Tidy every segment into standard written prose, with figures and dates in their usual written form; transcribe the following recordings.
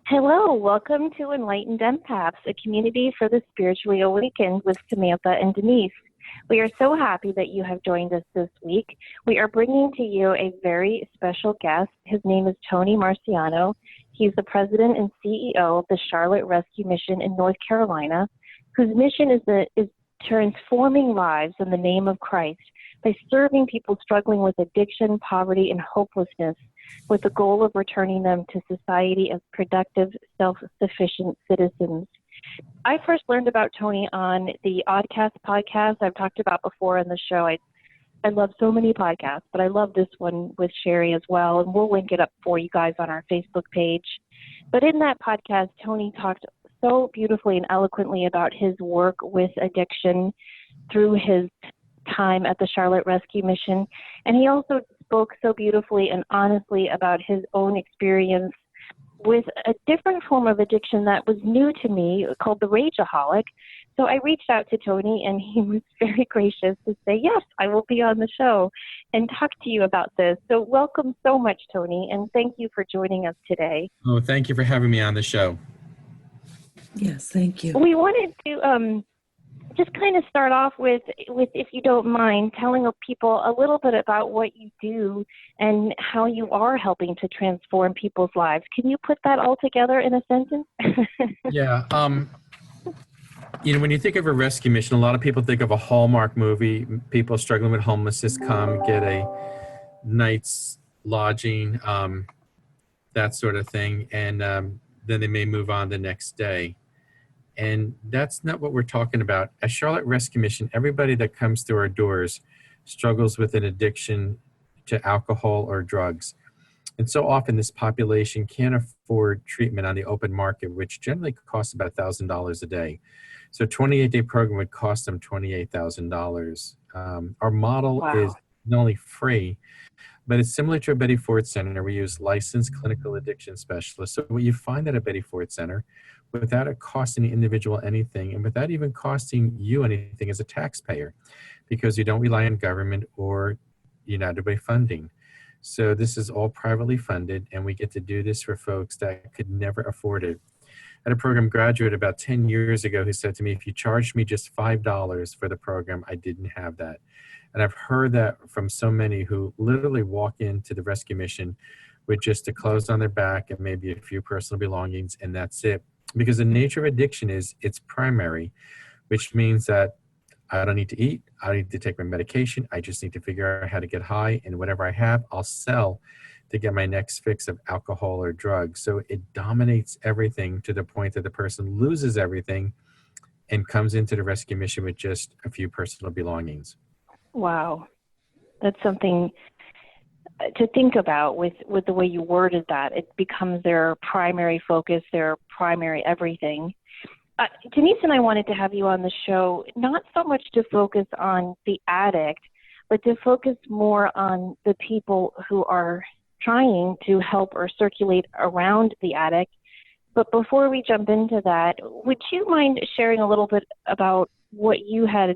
Hello, welcome to Enlightened Empaths, a community for the spiritually awakened with Samantha and Denise. We are so happy that you have joined us this week. We are bringing to you a very special guest. His name is Tony Marciano. He's the president and CEO of the Charlotte Rescue Mission in North Carolina, whose mission is transforming lives in the name of Christ by serving people struggling with addiction, poverty, and hopelessness, with the goal of returning them to society as productive, self-sufficient citizens. I first learned about Tony on the Oddcast podcast I've talked about before in the show. I love so many podcasts, but I love this one with Sherry as well, and we'll link it up for you guys on our Facebook page. But in that podcast, Tony talked so beautifully and eloquently about his work with addiction through his time at the Charlotte Rescue Mission. And he also spoke so beautifully and honestly about his own experience with a different form of addiction that was new to me called the rageaholic. So I reached out to Tony, and he was very gracious to say, yes, I will be on the show and talk to you about this. So welcome so much, Tony, and thank you for joining us today. Oh, thank you for having me on the show. Yes, thank you. We wanted to just kind of start off with, if you don't mind, telling people a little bit about what you do and how you are helping to transform people's lives. Can you put that all together in a sentence? Yeah. When you think of a rescue mission, a lot of people think of a Hallmark movie. People struggling with homelessness come get a night's lodging, that sort of thing, and then they may move on the next day. And that's not what we're talking about. At Charlotte Rescue Mission, everybody that comes through our doors struggles with an addiction to alcohol or drugs. And so often this population can't afford treatment on the open market, which generally costs about $1,000 a day. So a 28-day program would cost them $28,000. Our model is not only free, but it's similar to a Betty Ford Center. We use licensed clinical addiction specialists. So what you find at a Betty Ford Center, without it costing the individual anything, and without even costing you anything as a taxpayer, because you don't rely on government or United Way funding. So this is all privately funded, and we get to do this for folks that could never afford it. I had a program graduate about 10 years ago who said to me, if you charged me just $5 for the program, I didn't have that. And I've heard that from so many who literally walk into the rescue mission with just a clothes on their back and maybe a few personal belongings, and that's it. Because the nature of addiction is it's primary, which means that I don't need to eat, I don't need to take my medication, I just need to figure out how to get high, and whatever I have, I'll sell to get my next fix of alcohol or drugs. So it dominates everything to the point that the person loses everything and comes into the rescue mission with just a few personal belongings. Wow. That's something to think about with the way you worded that. It becomes their primary focus, their primary everything. Denise and I wanted to have you on the show, not so much to focus on the addict, but to focus more on the people who are trying to help or circulate around the addict. But before we jump into that, would you mind sharing a little bit about what you had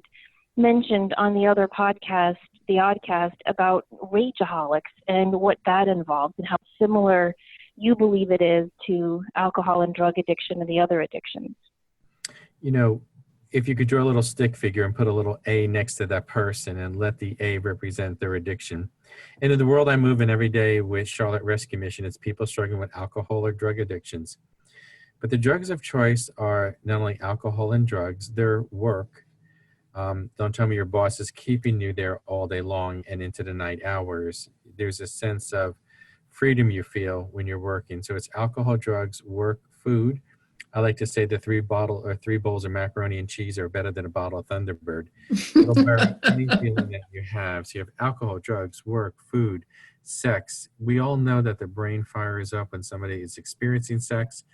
mentioned on the other podcast, the Oddcast, about rageaholics and what that involves and how similar you believe it is to alcohol and drug addiction and the other addictions? If you could draw a little stick figure and put a little A next to that person and let the A represent their addiction. And in the world I move in every day with Charlotte Rescue Mission, it's people struggling with alcohol or drug addictions. But the drugs of choice are not only alcohol and drugs, they're work. Don't tell me your boss is keeping you there all day long and into the night hours. There's a sense of freedom you feel when you're working. So it's alcohol, drugs, work, food. I like to say the three bowls of macaroni and cheese are better than a bottle of Thunderbird. It'll bury any feeling that you have. So you have alcohol, drugs, work, food, sex. We all know that the brain fires up when somebody is experiencing sex.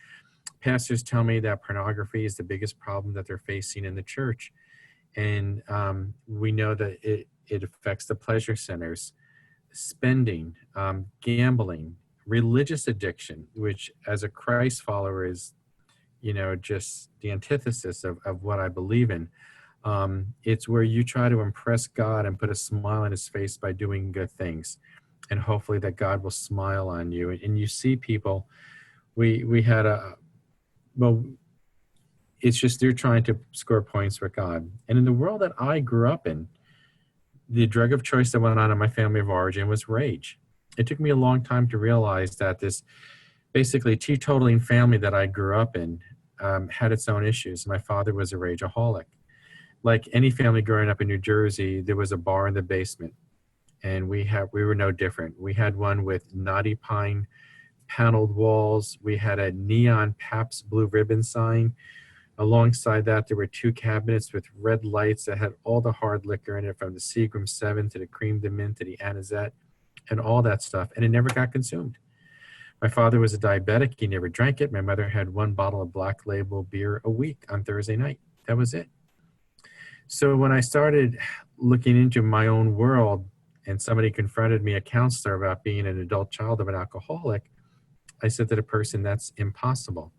Pastors tell me that pornography is the biggest problem that they're facing in the church. And we know that it affects the pleasure centers, spending, gambling, religious addiction, which as a Christ follower is just the antithesis of what I believe in. It's where you try to impress God and put a smile on his face by doing good things. And hopefully that God will smile on you. And you see people we had well, it's just they're trying to score points with God. And in the world that I grew up in, the drug of choice that went on in my family of origin was rage. It took me a long time to realize that this basically teetotaling family that I grew up in had its own issues. My father was a rageaholic. Like any family growing up in New Jersey, there was a bar in the basement, and we were no different. We had one with knotty pine paneled walls. We had a neon Pabst Blue Ribbon sign. Alongside that, there were two cabinets with red lights that had all the hard liquor in it, from the Seagram 7 to the Cream de Mint to the Anisette and all that stuff, and it never got consumed. My father was a diabetic. He never drank it. My mother had one bottle of Black Label beer a week on Thursday night. That was it. So when I started looking into my own world and somebody confronted me, a counselor, about being an adult child of an alcoholic, I said to the person, that's impossible.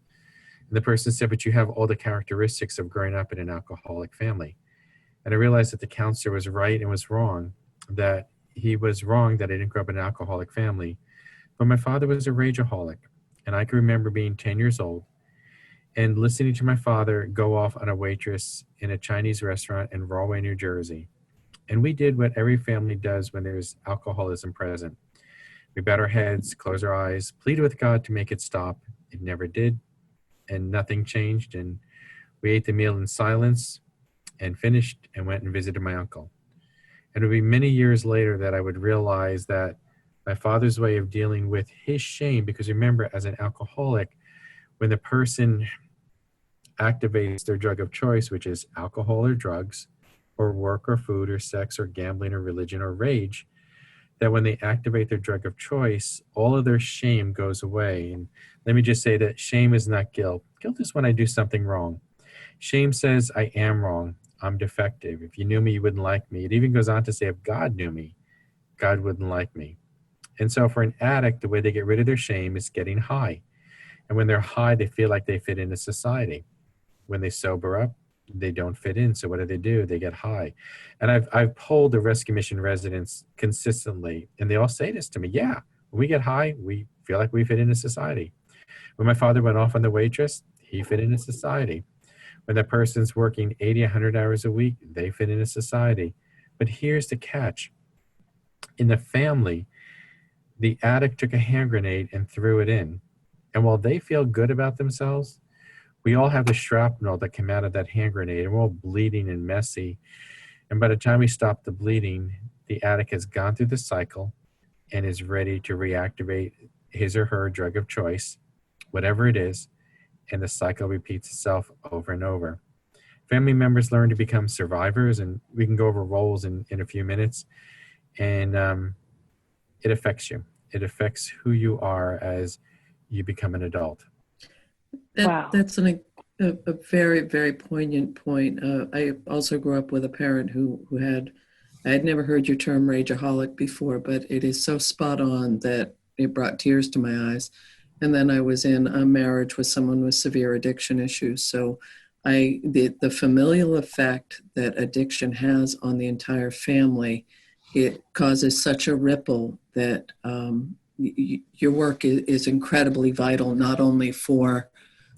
And the person said, but you have all the characteristics of growing up in an alcoholic family. And I realized that the counselor was right and was wrong, that he was wrong that I didn't grow up in an alcoholic family. But my father was a rageaholic. And I can remember being 10 years old and listening to my father go off on a waitress in a Chinese restaurant in Rahway, New Jersey. And we did what every family does when there's alcoholism present. We bowed our heads, closed our eyes, pleaded with God to make it stop. It never did, and nothing changed. And we ate the meal in silence and finished and went and visited my uncle. And it would be many years later that I would realize that my father's way of dealing with his shame, because remember, as an alcoholic, when the person activates their drug of choice, which is alcohol or drugs, or work or food or sex or gambling or religion or rage, that when they activate their drug of choice, all of their shame goes away. And let me just say that shame is not guilt. Guilt is when I do something wrong. Shame says I am wrong. I'm defective. If you knew me, you wouldn't like me. It even goes on to say, if God knew me, God wouldn't like me. And so for an addict, the way they get rid of their shame is getting high. And when they're high, they feel like they fit into society. When they sober up, they don't fit in. So what do? They get high. And I've polled the rescue mission residents consistently, and they all say this to me. Yeah, when we get high, we feel like we fit into society. When my father went off on the waitress, he fit into society. When that person's working 80, 100 hours a week, they fit into society. But here's the catch. In the family, the addict took a hand grenade and threw it in. And while they feel good about themselves, we all have the shrapnel that came out of that hand grenade, and we're all bleeding and messy. And by the time we stop the bleeding, the addict has gone through the cycle and is ready to reactivate his or her drug of choice, whatever it is, and the cycle repeats itself over and over. Family members learn to become survivors, and we can go over roles in a few minutes, and it affects you. It affects who you are as you become an adult. Wow. That's a very, very poignant point. I also grew up with a parent who I had never heard your term rageaholic before, but it is so spot on that it brought tears to my eyes. And then I was in a marriage with someone with severe addiction issues. So the familial effect that addiction has on the entire family, it causes such a ripple that your work is incredibly vital, not only for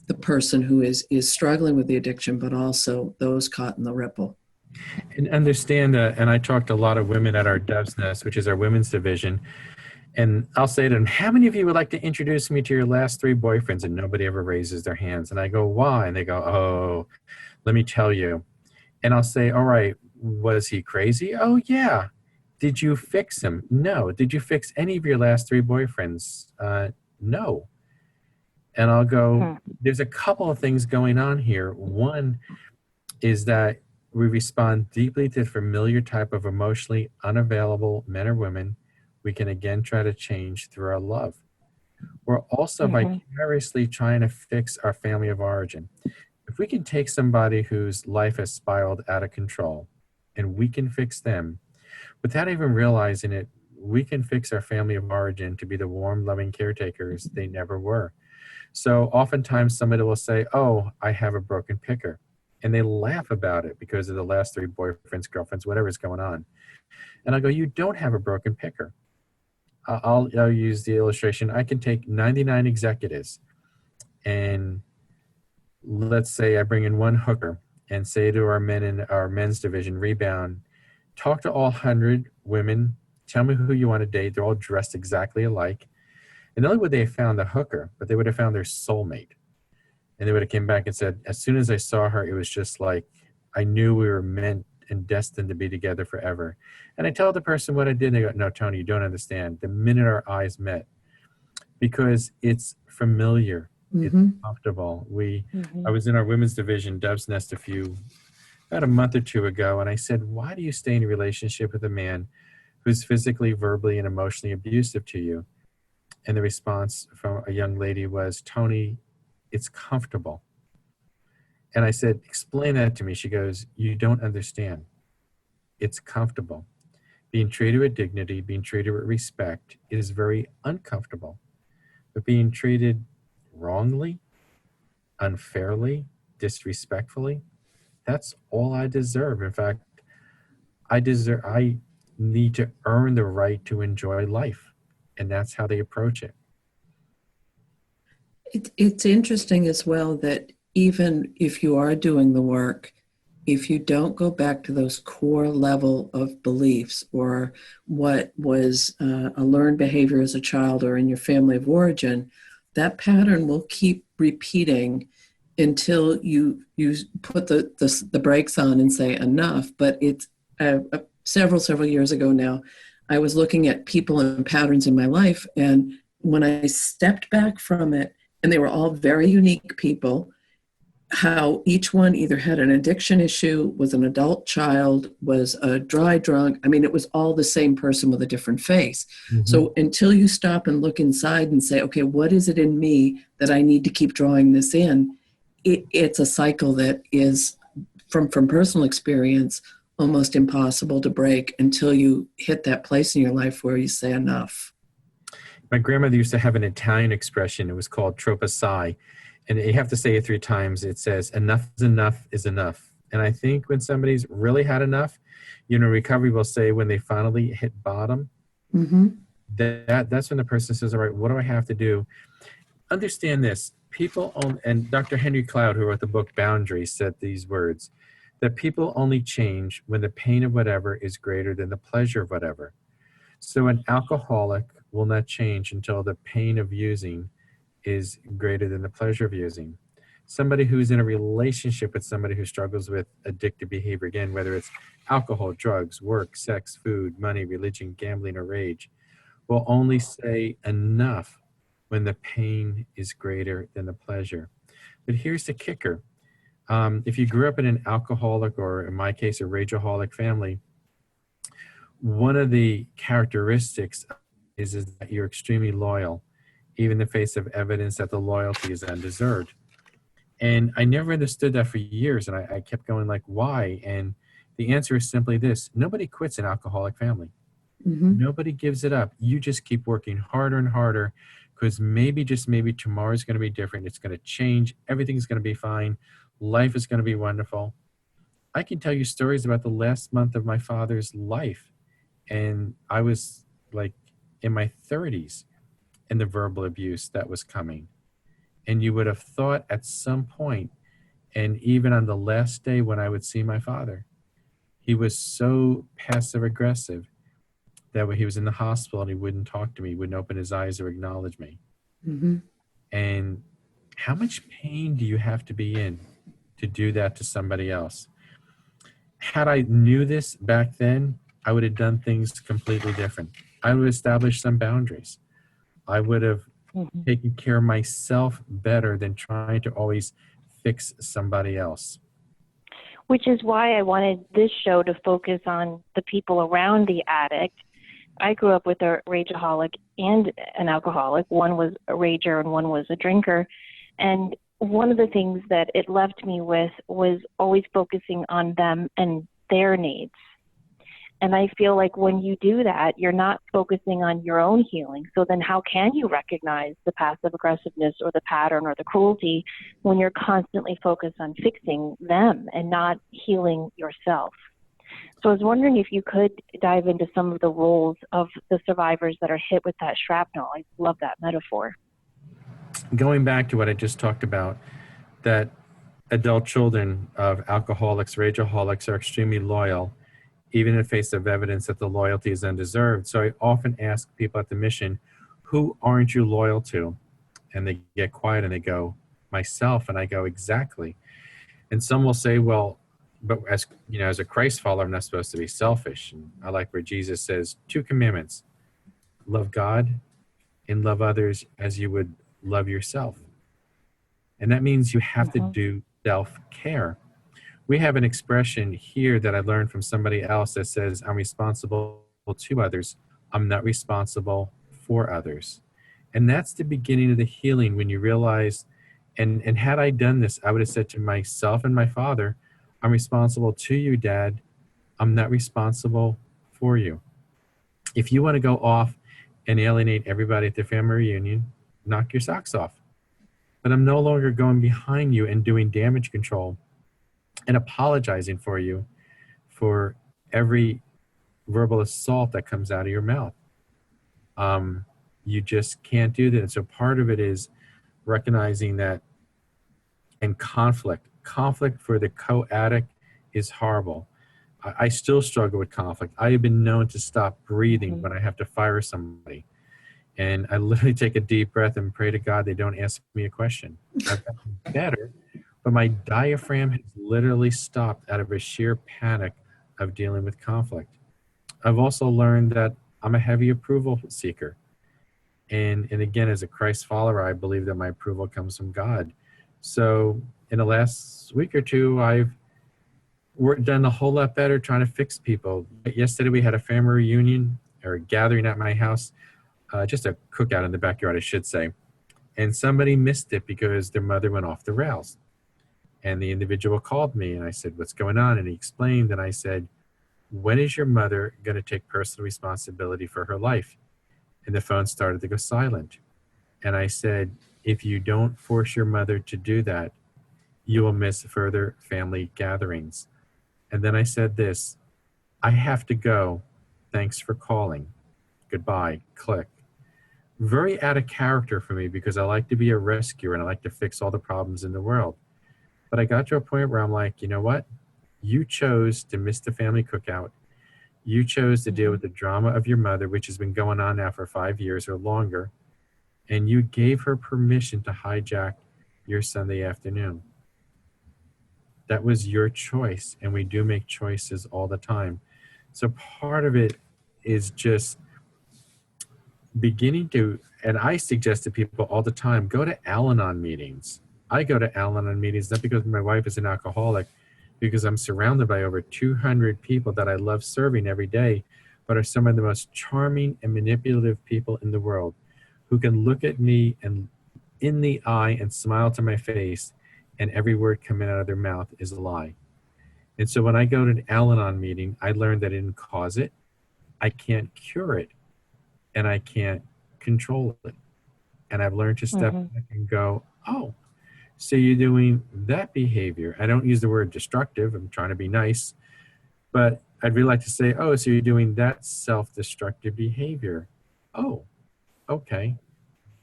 the person who is struggling with the addiction, but also those caught in the ripple. And understand, and I talked to a lot of women at our Dove's Nest, which is our women's division, and I'll say to them, how many of you would like to introduce me to your last 3 boyfriends? And nobody ever raises their hands. And I go, why? And they go, oh, let me tell you. And I'll say, all right, was he crazy? Oh, yeah. Did you fix him? No. Did you fix any of your last 3 boyfriends? No. And I'll go, there's a couple of things going on here. One is that we respond deeply to the familiar type of emotionally unavailable men or women we can again try to change through our love. We're also vicariously trying to fix our family of origin. If we can take somebody whose life has spiraled out of control and we can fix them, without even realizing it, we can fix our family of origin to be the warm, loving caretakers they never were. So oftentimes somebody will say, oh, I have a broken picker. And they laugh about it because of the last 3 boyfriends, girlfriends, whatever's going on. And I'll go, you don't have a broken picker. I'll use the illustration. I can take 99 executives and let's say I bring in one hooker and say to our men in our men's division, rebound, talk to all 100 women, tell me who you want to date. They're all dressed exactly alike. And not only would they have found a hooker, but they would have found their soulmate. And they would have came back and said, as soon as I saw her, it was just like, I knew we were meant and destined to be together forever. And I tell the person what I did, and they go, no, Tony, you don't understand. The minute our eyes met, because it's familiar, it's comfortable. I was in our women's division, Dove's Nest, about a month or two ago, and I said, why do you stay in a relationship with a man who's physically, verbally, and emotionally abusive to you? And the response from a young lady was, Tony, it's comfortable. And I said, explain that to me. She goes, you don't understand. It's comfortable. Being treated with dignity, being treated with respect, it is very uncomfortable. But being treated wrongly, unfairly, disrespectfully, that's all I deserve. In fact, I need to earn the right to enjoy life. And that's how they approach it. It's interesting as well that even if you are doing the work, if you don't go back to those core level of beliefs or what was a learned behavior as a child or in your family of origin, that pattern will keep repeating until you put the brakes on and say enough. But it's several years ago now, I was looking at people and patterns in my life, and when I stepped back from it, and they were all very unique people, how each one either had an addiction issue, was an adult child, was a dry drunk. I mean, it was all the same person with a different face. So until you stop and look inside and say, okay, what is it in me that I need to keep drawing this in? It's a cycle that is, from personal experience, almost impossible to break until you hit that place in your life where you say enough. My grandmother used to have an Italian expression. It was called troppo assai. And you have to say it 3 times. It says, enough is enough. And I think when somebody's really had enough, recovery will say when they finally hit bottom, that's when the person says, all right, what do I have to do? Understand this. And Dr. Henry Cloud, who wrote the book Boundaries, said these words, that people only change when the pain of whatever is greater than the pleasure of whatever. So an alcoholic will not change until the pain of using is greater than the pleasure of using. Somebody who's in a relationship with somebody who struggles with addictive behavior, again, whether it's alcohol, drugs, work, sex, food, money, religion, gambling, or rage, will only say enough when the pain is greater than the pleasure. But here's the kicker. If you grew up in an alcoholic, or in my case, a rageaholic family, one of the characteristics is that you're extremely loyal, even in the face of evidence that the loyalty is undeserved. And I never understood that for years, and I kept going like, why? And the answer is simply this: nobody quits an alcoholic family. Nobody gives it up. You just keep working harder and harder, because maybe, just maybe, tomorrow's going to be different. It's going to change. Everything's going to be fine. Life is going to be wonderful. I can tell you stories about the last month of my father's life. And I was like in my 30s, and the verbal abuse that was coming. And you would have thought at some point, and even on the last day when I would see my father, he was so passive aggressive that when he was in the hospital and he wouldn't talk to me, wouldn't open his eyes or acknowledge me. And how much pain do you have to be in to do that to somebody else? Had I knew this back then, I would have done things completely different. I would have established some boundaries. I would have taken care of myself better than trying to always fix somebody else. Which is why I wanted this show to focus on the people around the addict. I grew up with a rageaholic and an alcoholic. One was a rager and one was a drinker. And one of the things that it left me with was always focusing on them and their needs. And I feel like when you do that, you're not focusing on your own healing. So then how can you recognize the passive aggressiveness or the pattern or the cruelty when you're constantly focused on fixing them and not healing yourself? So I was wondering if you could dive into some of the roles of the survivors that are hit with that shrapnel. I love that metaphor. going back to what I just talked about, that adult children of alcoholics, rageaholics are extremely loyal, even in the face of evidence that the loyalty is undeserved. So I often ask people at the mission, who aren't you loyal to? And they get quiet and they go, myself. And I go, exactly. And some will say, well, but as you know, as a Christ follower, I'm not supposed to be selfish. And I like where Jesus says 2 commandments: love God and love others as you would love yourself. And that means you have to do self-care. We have an expression here that I learned from somebody else that says, I'm responsible to others. I'm not responsible for others. And that's the beginning of the healing, when you realize, and had I done this, I would have said to myself and my father, I'm responsible to you, Dad. I'm not responsible for you. If you want to go off and alienate everybody at the family reunion, knock your socks off. But I'm no longer going behind you and doing damage control and apologizing for you for every verbal assault that comes out of your mouth. You just can't do that. And so part of it is recognizing that, and conflict for the co-addict is horrible. I still struggle with conflict. I have been known to stop breathing when I have to fire somebody. And I literally take a deep breath and pray to God they don't ask me a question. I've gotten better, but my diaphragm has literally stopped out of a sheer panic of dealing with conflict. I've also learned that I'm a heavy approval seeker. And again, as a Christ follower, I believe that my approval comes from God. So in the last week or two, I've done a whole lot better trying to fix people. Yesterday, we had a family reunion or a gathering at my house, just a cookout in the backyard, I should say. And somebody missed it because their mother went off the rails. And the individual called me and I said, what's going on? And he explained, and I said, when is your mother going to take personal responsibility for her life? And the phone started to go silent. And I said, if you don't force your mother to do that, you will miss further family gatherings. And then I said this, I have to go. Thanks for calling. Goodbye. Click. Very out of character for me because I like to be a rescuer and I like to fix all the problems in the world. But I got to a point where I'm like, you know what? You chose to miss the family cookout. You chose to deal with the drama of your mother, which has been going on now for 5 years or longer. And you gave her permission to hijack your Sunday afternoon. That was your choice. And we do make choices all the time. So part of it is just beginning to, and I suggest to people all the time, go to Al-Anon meetings. I go to Al-Anon meetings not because my wife is an alcoholic, because I'm surrounded by over 200 people that I love serving every day, but are some of the most charming and manipulative people in the world, who can look at me and in the eye and smile to my face, and every word coming out of their mouth is a lie. And so when I go to an Al-Anon meeting, I learned that I didn't cause it, I can't cure it, and I can't control it. And I've learned to step back and go, oh, so you're doing that behavior. I don't use the word destructive. I'm trying to be nice. But I'd really like to say, oh, so you're doing that self-destructive behavior. Oh, okay.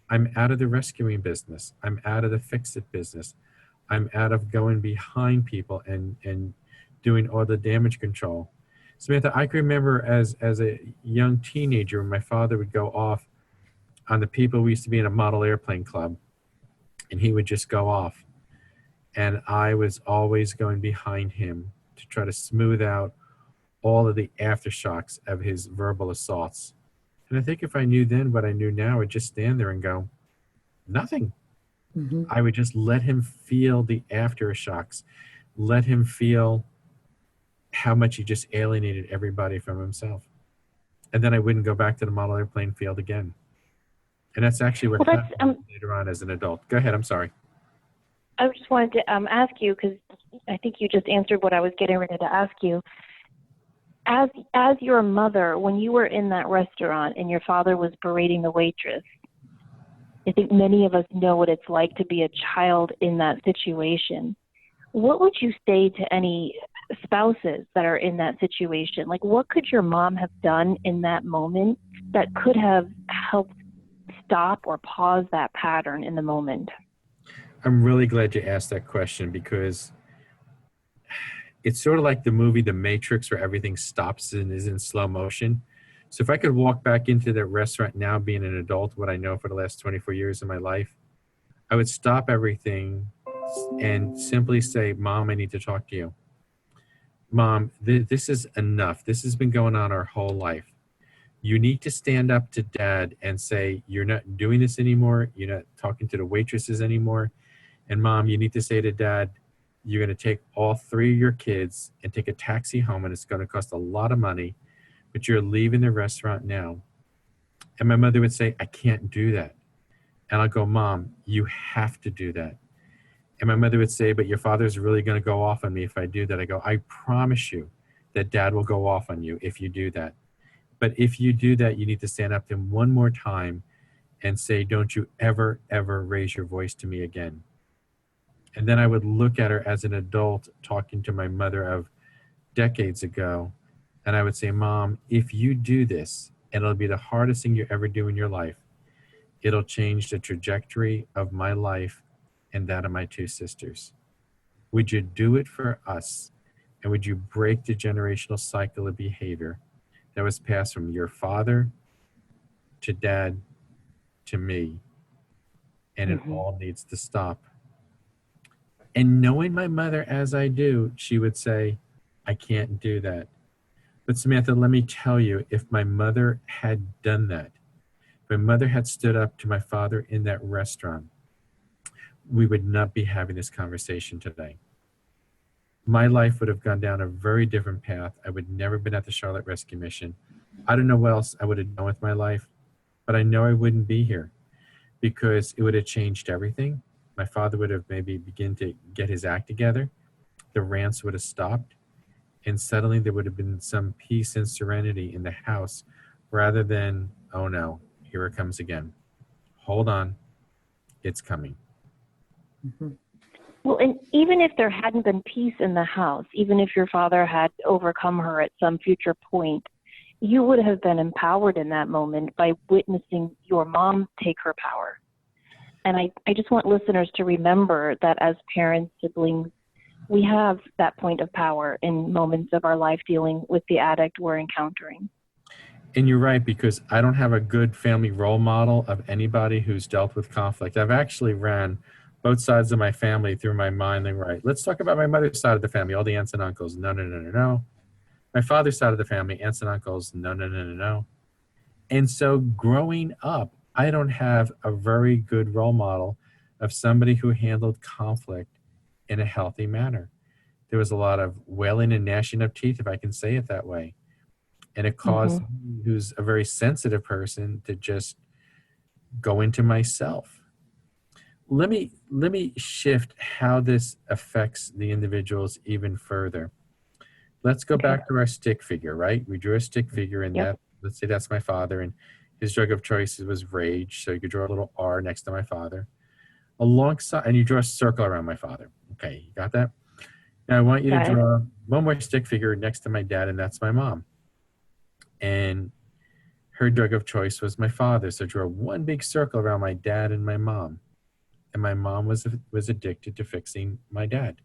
I'm out of the rescuing business. I'm out of the fix-it business. I'm out of going behind people and doing all the damage control. Samantha, I can remember as a young teenager when my father would go off on the people. We used to be in a model airplane club, and he would just go off. And I was always going behind him to try to smooth out all of the aftershocks of his verbal assaults. And I think if I knew then what I knew now, I'd just stand there and go, nothing. I would just let him feel the aftershocks, let him feel how much he just alienated everybody from himself. And then I wouldn't go back to the model airplane field again. And that's actually what happened later on as an adult. Go ahead, I'm sorry. I just wanted to ask you, because I think you just answered what I was getting ready to ask you. As your mother, when you were in that restaurant and your father was berating the waitress, I think many of us know what it's like to be a child in that situation. What would you say to any spouses that are in that situation? Like, what could your mom have done in that moment that could have helped stop or pause that pattern in the moment? I'm really glad you asked that question, because it's sort of like the movie The Matrix, where everything stops and is in slow motion. So if I could walk back into that restaurant now, being an adult, what I know for the last 24 years of my life, I would stop everything and simply say, Mom, I need to talk to you. Mom, this is enough. This has been going on our whole life. You need to stand up to Dad and say, you're not doing this anymore. You're not talking to the waitresses anymore. And Mom, you need to say to Dad, you're going to take all 3 of your kids and take a taxi home, and it's going to cost a lot of money, but you're leaving the restaurant now. And my mother would say, I can't do that. And I'll go, Mom, you have to do that. And my mother would say, but your father's really going to go off on me if I do that. I go, I promise you that Dad will go off on you if you do that. But if you do that, you need to stand up to him one more time and say, don't you ever, ever raise your voice to me again. And then I would look at her as an adult talking to my mother of decades ago. And I would say, Mom, if you do this, and it'll be the hardest thing you ever do in your life, it'll change the trajectory of my life and that of my 2 sisters. Would you do it for us? And would you break the generational cycle of behavior that was passed from your father to Dad to me? And it all needs to stop. And knowing my mother as I do, she would say, I can't do that. But Samantha, let me tell you, if my mother had done that, if my mother had stood up to my father in that restaurant, we would not be having this conversation today. My life would have gone down a very different path. I would never have been at the Charlotte Rescue Mission. I don't know what else I would have done with my life, but I know I wouldn't be here, because it would have changed everything. My father would have maybe begun to get his act together. The rants would have stopped. And suddenly there would have been some peace and serenity in the house, rather than, oh no, here it comes again. Hold on, it's coming. Well, and even if there hadn't been peace in the house, even if your father had overcome her at some future point, you would have been empowered in that moment by witnessing your mom take her power. And I just want listeners to remember that as parents, siblings, we have that point of power in moments of our life dealing with the addict we're encountering. And you're right, because I don't have a good family role model of anybody who's dealt with conflict. I've actually ran both sides of my family through my mind. Like, right, let's talk about my mother's side of the family, all the aunts and uncles. No, no, no, no, no. My father's side of the family, aunts and uncles. No, no, no, no, no. And so growing up, I don't have a very good role model of somebody who handled conflict in a healthy manner. There was a lot of wailing and gnashing of teeth, if I can say it that way. And it caused me, who's a very sensitive person, to just go into myself. Let me shift how this affects the individuals even further. Let's go back to our stick figure, right? We drew a stick figure, and that, let's say that's my father, and his drug of choice was rage. So you could draw a little R next to my father. Alongside, and you draw a circle around my father. Okay, you got that? Now I want you to draw one more stick figure next to my dad, and that's my mom. And her drug of choice was my father. So draw one big circle around my dad and my mom. And my mom was addicted to fixing my dad.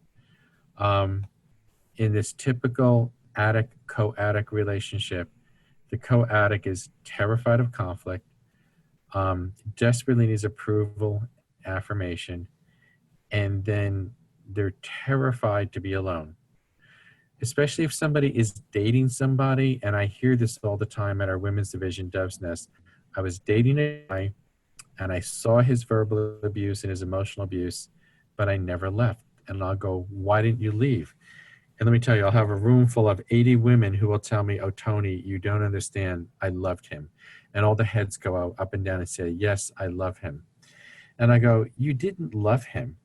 In this typical addict-co-addict relationship, the co-addict is terrified of conflict, desperately needs approval, affirmation, and then they're terrified to be alone. Especially if somebody is dating somebody, and I hear this all the time at our women's division, Dove's Nest. I was dating a guy, and I saw his verbal abuse and his emotional abuse, but I never left. And I'll go, why didn't you leave? And let me tell you, I'll have a room full of 80 women who will tell me, oh, Tony, you don't understand. I loved him. And all the heads go up and down and say, yes, I love him. And I go, you didn't love him.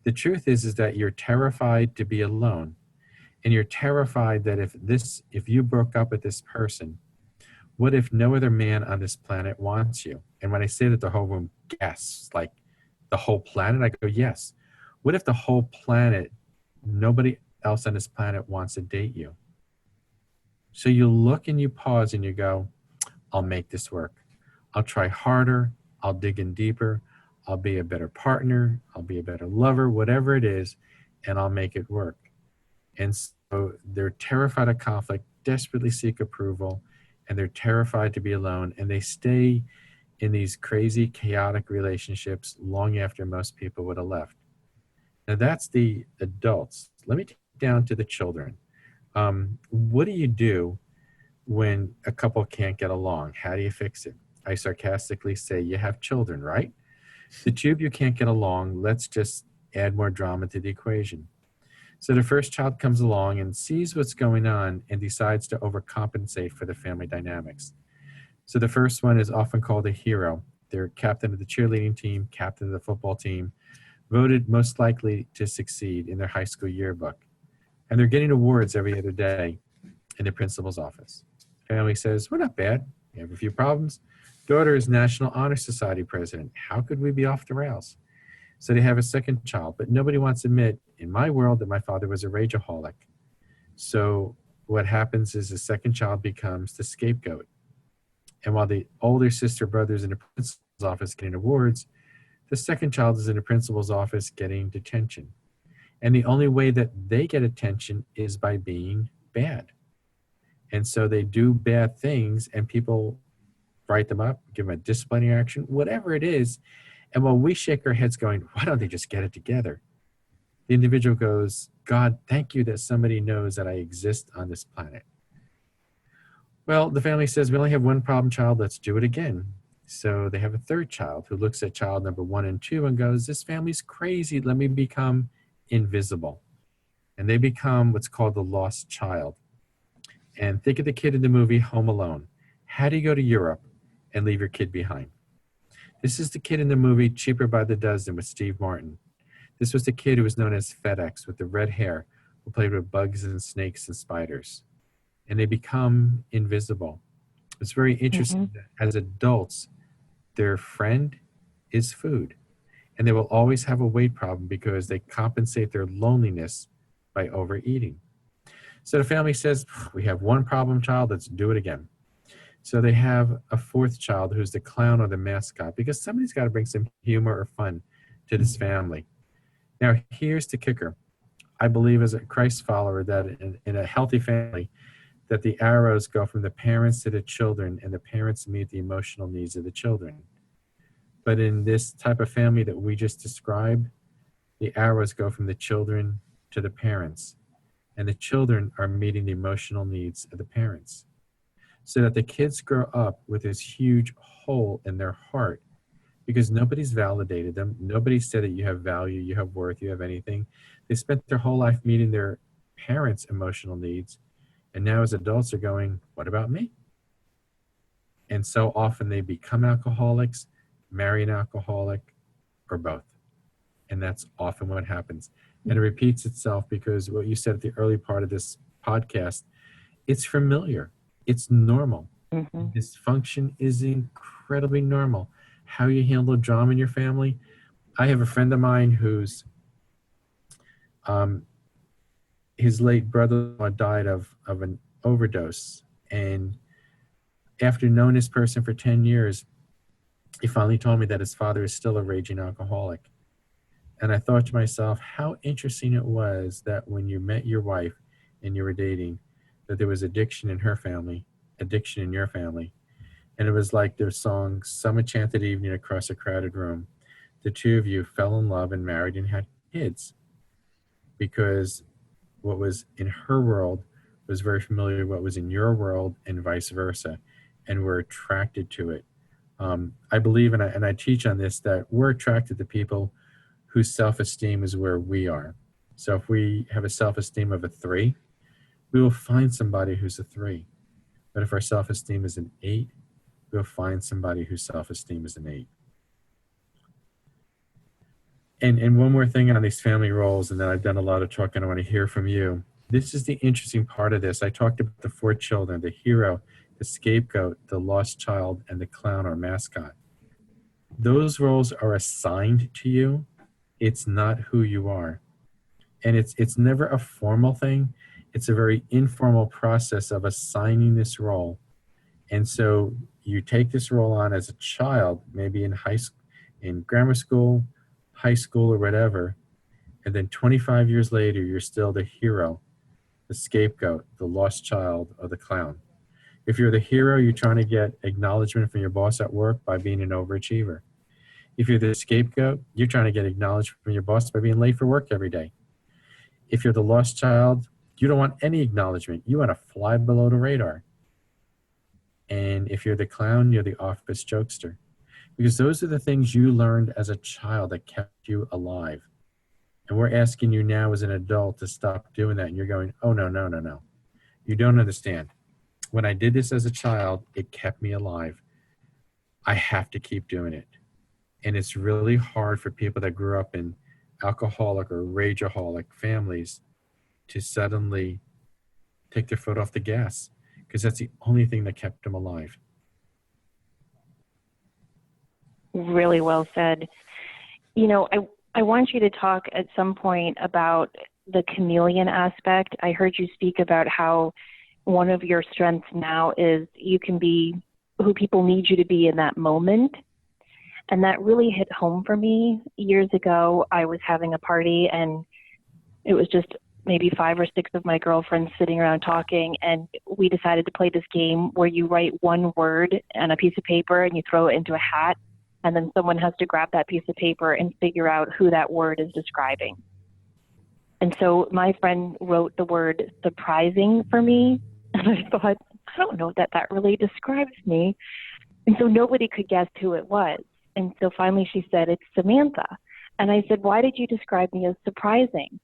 The truth is that you're terrified to be alone. And you're terrified that if you broke up with this person, what if no other man on this planet wants you? And when I say that, the whole room gasps, like the whole planet? I go, yes. What if the whole planet, nobody else on this planet wants to date you? So you look and you pause and you go, I'll make this work. I'll try harder. I'll dig in deeper. I'll be a better partner. I'll be a better lover, whatever it is, and I'll make it work. And so they're terrified of conflict, desperately seek approval, and they're terrified to be alone. And they stay in these crazy, chaotic relationships long after most people would have left. Now, that's the adults. Let me take it down to the children. What do you do when a couple can't get along? How do you fix it? I sarcastically say, you have children, right? The two of you can't get along. Let's just add more drama to the equation. So the first child comes along and sees what's going on and decides to overcompensate for the family dynamics. So the first one is often called a hero. They're captain of the cheerleading team, captain of the football team, voted most likely to succeed in their high school yearbook. And they're getting awards every other day in the principal's office. Family says, we're not bad. We have a few problems. Daughter is National Honor Society president. How could we be off the rails? So they have a second child, but nobody wants to admit in my world that my father was a rageaholic. So what happens is the second child becomes the scapegoat. And while the older sister brother's in the principal's office getting awards, the second child is in the principal's office getting detention. And the only way that they get attention is by being bad. And so they do bad things and people write them up, give them a disciplinary action, whatever it is. And while we shake our heads going, why don't they just get it together? The individual goes, God, thank you that somebody knows that I exist on this planet. Well, the family says, we only have one problem child, let's do it again. So they have a third child who looks at child number 1 and 2 and goes, this family's crazy, let me become invisible. And they become what's called the lost child. And think of the kid in the movie Home Alone. How do you go to Europe and leave your kid behind? This is the kid in the movie Cheaper by the Dozen with Steve Martin. This was the kid who was known as FedEx with the red hair, who played with bugs and snakes and spiders. And they become invisible. It's very interesting that as adults, their friend is food. And they will always have a weight problem because they compensate their loneliness by overeating. So the family says, we have one problem child, let's do it again. So they have a fourth child who's the clown or the mascot because somebody's got to bring some humor or fun to this family. Now, here's the kicker. I believe as a Christ follower that in a healthy family, that the arrows go from the parents to the children and the parents meet the emotional needs of the children. But in this type of family that we just described, the arrows go from the children to the parents, and the children are meeting the emotional needs of the parents. So that the kids grow up with this huge hole in their heart because nobody's validated them. Nobody said that you have value, you have worth, you have anything. They spent their whole life meeting their parents' emotional needs. And now as adults are going, what about me? And so often they become alcoholics, marry an alcoholic, or both. And that's often what happens. And it repeats itself because what you said at the early part of this podcast, it's familiar. It's normal. Dysfunction is incredibly normal. How you handle drama in your family. I have a friend of mine who's his late brother died of an overdose. And after knowing this person for 10 years, he finally told me that his father is still a raging alcoholic. And I thought to myself, how interesting it was that when you met your wife and you were dating, that there was addiction in her family, addiction in your family. And it was like their song, Some Enchanted Evening Across a Crowded Room. The two of you fell in love and married and had kids because what was in her world was very familiar to what was in your world and vice versa. And we're attracted to it. I believe, and I teach on this, that we're attracted to people whose self-esteem is where we are. So if we have a self-esteem of a 3, we will find somebody who's a 3. But if our self-esteem is an 8, we'll find somebody whose self-esteem is an 8. And one more thing on these family roles, and then I've done a lot of talking, I want to hear from you. This is the interesting part of this. I talked about the 4 children, the hero, the scapegoat, the lost child, and the clown or mascot. Those roles are assigned to you. It's not who you are. And it's never a formal thing. It's a very informal process of assigning this role. And so you take this role on as a child, maybe in in grammar school, high school, or whatever, and then 25 years later, you're still the hero, the scapegoat, the lost child, or the clown. If you're the hero, you're trying to get acknowledgement from your boss at work by being an overachiever. If you're the scapegoat, you're trying to get acknowledgement from your boss by being late for work every day. If you're the lost child, you don't want any acknowledgement. You want to fly below the radar. And if you're the clown, you're the office jokester. Because those are the things you learned as a child that kept you alive. And we're asking you now as an adult to stop doing that. And you're going, oh, no, no, no, no. You don't understand. When I did this as a child, it kept me alive. I have to keep doing it. And it's really hard for people that grew up in alcoholic or rageaholic families to suddenly take their foot off the gas, because that's the only thing that kept them alive. Really well said. You know, I want you to talk at some point about the chameleon aspect. I heard you speak about how one of your strengths now is you can be who people need you to be in that moment. And that really hit home for me. Years ago, I was having a party, and it was just maybe 5 or 6 of my girlfriends sitting around talking, and we decided to play this game where you write one word on a piece of paper and you throw it into a hat, and then someone has to grab that piece of paper and figure out who that word is describing. And so my friend wrote the word surprising for me, and I thought, I don't know that really describes me. And so nobody could guess who it was. And so finally she said, it's Samantha. And I said, why did you describe me as surprising?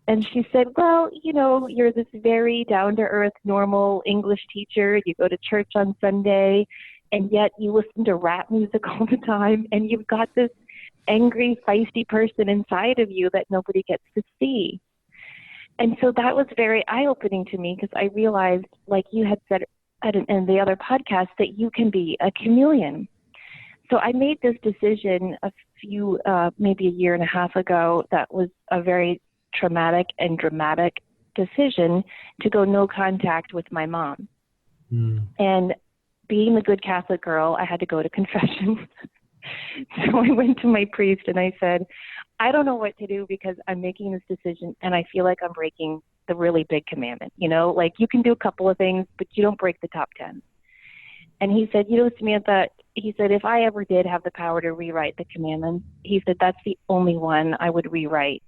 And she said, well, you know, you're this very down-to-earth, normal English teacher. You go to church on Sunday, and yet you listen to rap music all the time, and you've got this angry, feisty person inside of you that nobody gets to see. And so that was very eye-opening to me, because I realized, like you had said in the other podcast, that you can be a chameleon. So I made this decision maybe a year and a half ago that was a very traumatic and dramatic decision to go no contact with my mom. And being the good Catholic girl, I had to go to confession. So I went to my priest and I said, I don't know what to do, because I'm making this decision and I feel like I'm breaking the really big commandment. You know, like you can do a couple of things, but you don't break the top 10. And he said, you know, Samantha, he said, if I ever did have the power to rewrite the commandments, he said, that's the only one I would rewrite.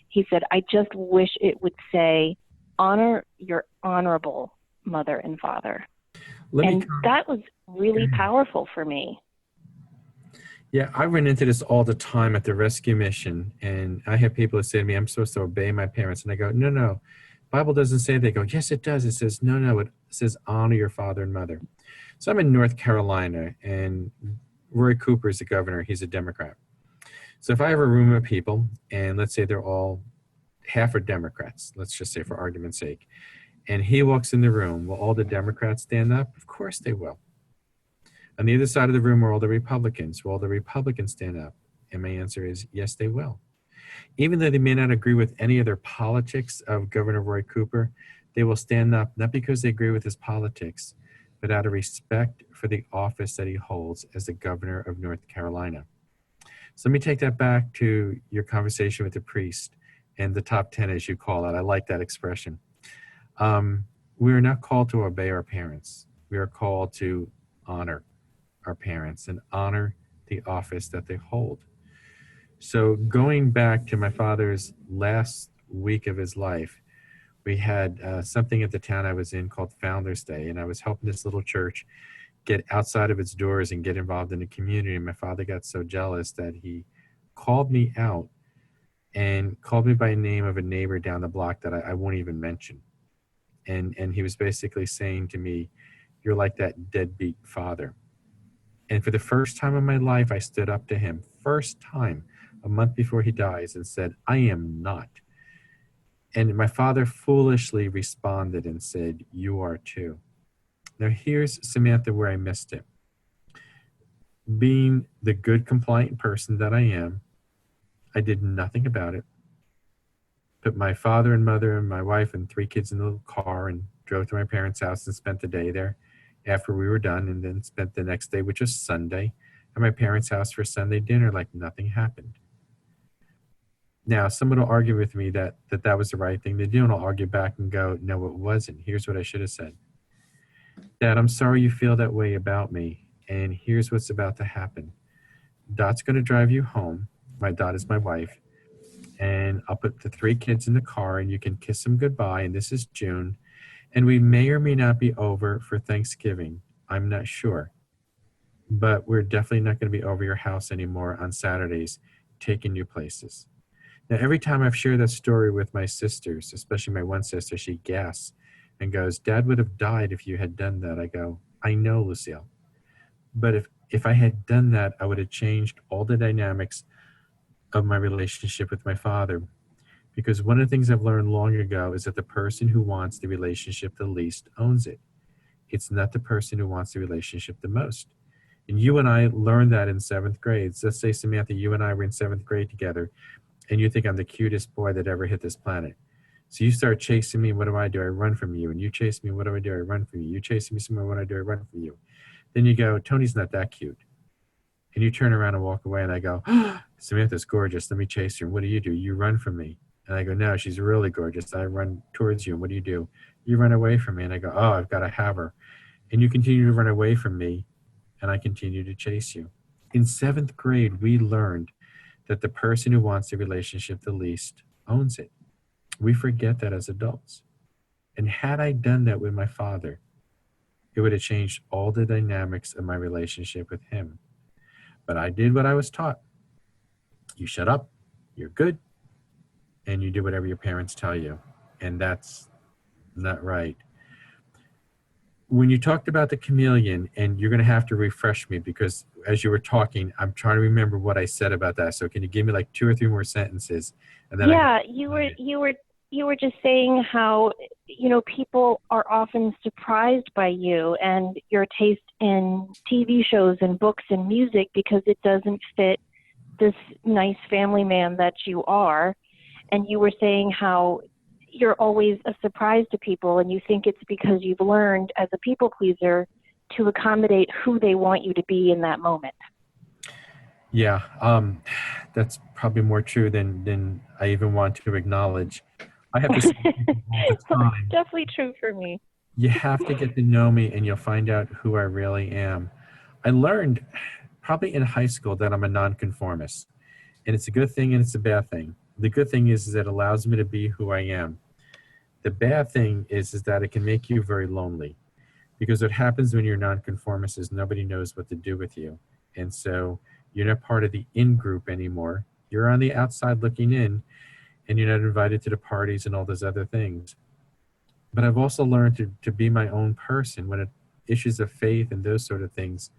He said, I just wish it would say, honor your honorable mother and father. That was really powerful for me. Yeah, I run into this all the time at the rescue mission. And I have people that say to me, I'm supposed to obey my parents. And I go, no, no. Bible doesn't say. They go, yes, it does. It says, no, it says honor your father and mother. So I'm in North Carolina, and Roy Cooper is the governor. He's a Democrat. So if I have a room of people, and let's say they're all half are Democrats, let's just say for argument's sake, and he walks in the room, will all the Democrats stand up? Of course they will. On the other side of the room are all the Republicans. Will all the Republicans stand up? And my answer is yes, they will. Even though they may not agree with any of their politics of Governor Roy Cooper, they will stand up, not because they agree with his politics, but out of respect for the office that he holds as the governor of North Carolina. So let me take that back to your conversation with the priest and the top 10, as you call it. I like that expression. We are not called to obey our parents. We are called to honor our parents and honor the office that they hold. So going back to my father's last week of his life, we had something at the town I was in called Founders Day, and I was helping this little church get outside of its doors and get involved in the community. And my father got so jealous that he called me out and called me by name of a neighbor down the block that I won't even mention. And he was basically saying to me, you're like that deadbeat father. And for the first time in my life, I stood up to him, first time, a month before he dies, and said, I am not. And my father foolishly responded and said, you are too. Now here's, Samantha, where I missed it. Being the good, compliant person that I am, I did nothing about it. Put my father and mother and my wife and 3 kids in the little car and drove to my parents' house and spent the day there after we were done, and then spent the next day, which was Sunday, at my parents' house for Sunday dinner like nothing happened. Now, someone will argue with me that was the right thing to do, and I'll argue back and go, no, it wasn't. Here's what I should have said. Dad, I'm sorry you feel that way about me, and here's what's about to happen. Dot's going to drive you home. My Dot is my wife. And I'll put the 3 kids in the car, and you can kiss them goodbye, and this is June. And we may or may not be over for Thanksgiving. I'm not sure. But we're definitely not going to be over your house anymore on Saturdays, taking you places. Now, every time I've shared that story with my sisters, especially my one sister, she gasps and goes, Dad would have died if you had done that. I go, I know, Lucille. But if I had done that, I would have changed all the dynamics of my relationship with my father. Because one of the things I've learned long ago is that the person who wants the relationship the least owns it. It's not the person who wants the relationship the most. And you and I learned that in 7th grade. So let's say, Samantha, you and I were in 7th grade together, and you think I'm the cutest boy that ever hit this planet. So you start chasing me, what do? I run from you. And you chase me, what do? I run from you. You chase me somewhere, what do? I run from you. Then you go, Tony's not that cute. And you turn around and walk away, and I go, oh, Samantha's gorgeous. Let me chase her. And what do? You run from me. And I go, no, she's really gorgeous. I run towards you. And what do? You run away from me. And I go, oh, I've got to have her. And you continue to run away from me, and I continue to chase you. In 7th grade, we learned that the person who wants the relationship the least owns it. We forget that as adults. And had I done that with my father, it would have changed all the dynamics of my relationship with him. But I did what I was taught. You shut up, you're good, and you do whatever your parents tell you. And that's not right. When you talked about the chameleon, and you're going to have to refresh me because as you were talking, I'm trying to remember what I said about that. So can you give me like 2 or 3 more sentences? And then you were just saying how, people are often surprised by you and your taste in TV shows and books and music because it doesn't fit this nice family man that you are. And you were saying how you're always a surprise to people, and you think it's because you've learned as a people pleaser to accommodate who they want you to be in that moment. Yeah, that's probably more true than I even want to acknowledge. I have to say all the time. Definitely true for me. You have to get to know me, and you'll find out who I really am. I learned probably in high school that I'm a nonconformist, and it's a good thing and it's a bad thing. The good thing is that it allows me to be who I am. The bad thing is that it can make you very lonely, because what happens when you're nonconformist is nobody knows what to do with you. And so you're not part of the in group anymore. You're on the outside looking in, and you're not invited to the parties and all those other things. But I've also learned to be my own person when issues of faith and those sort of things.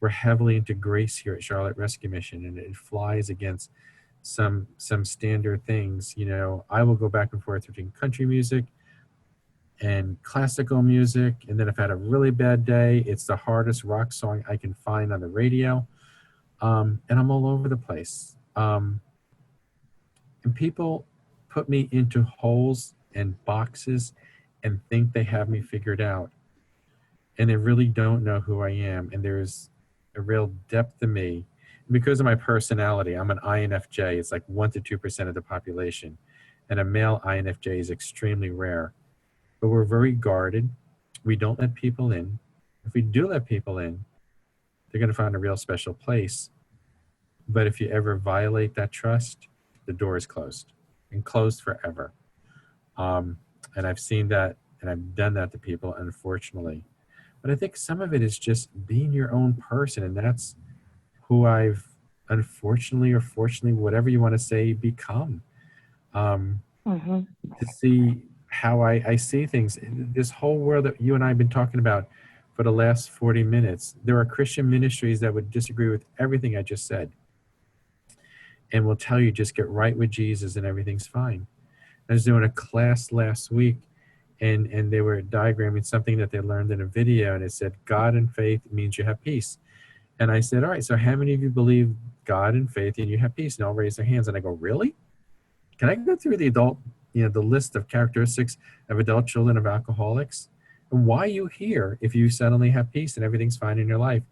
We're heavily into grace here at Charlotte Rescue Mission, and it flies against some standard things. I will go back and forth between country music and classical music, and then if I had a really bad day, it's the hardest rock song I can find on the radio, and I'm all over the place. And people put me into holes and boxes and think they have me figured out, and they really don't know who I am. And there's a real depth to me. Because of my personality, I'm an INFJ. It's like 1 to 2% of the population. And a male INFJ is extremely rare. But we're very guarded. We don't let people in. If we do let people in, they're going to find a real special place. But if you ever violate that trust, the door is closed, and closed forever. And I've seen that, and I've done that to people, unfortunately. But I think some of it is just being your own person, and that's who I've, unfortunately or fortunately, whatever you want to say, become. To see how I see things. This whole world that you and I have been talking about for the last 40 minutes, there are Christian ministries that would disagree with everything I just said and will tell you just get right with Jesus and everything's fine. I was doing a class last week, and they were diagramming something that they learned in a video, and it said God and faith means you have peace. And I said, all right, so how many of you believe God and faith and you have peace? And all raise their hands. And I go, really? Can I go through the list of characteristics of adult children of alcoholics? And why are you here if you suddenly have peace and everything's fine in your life?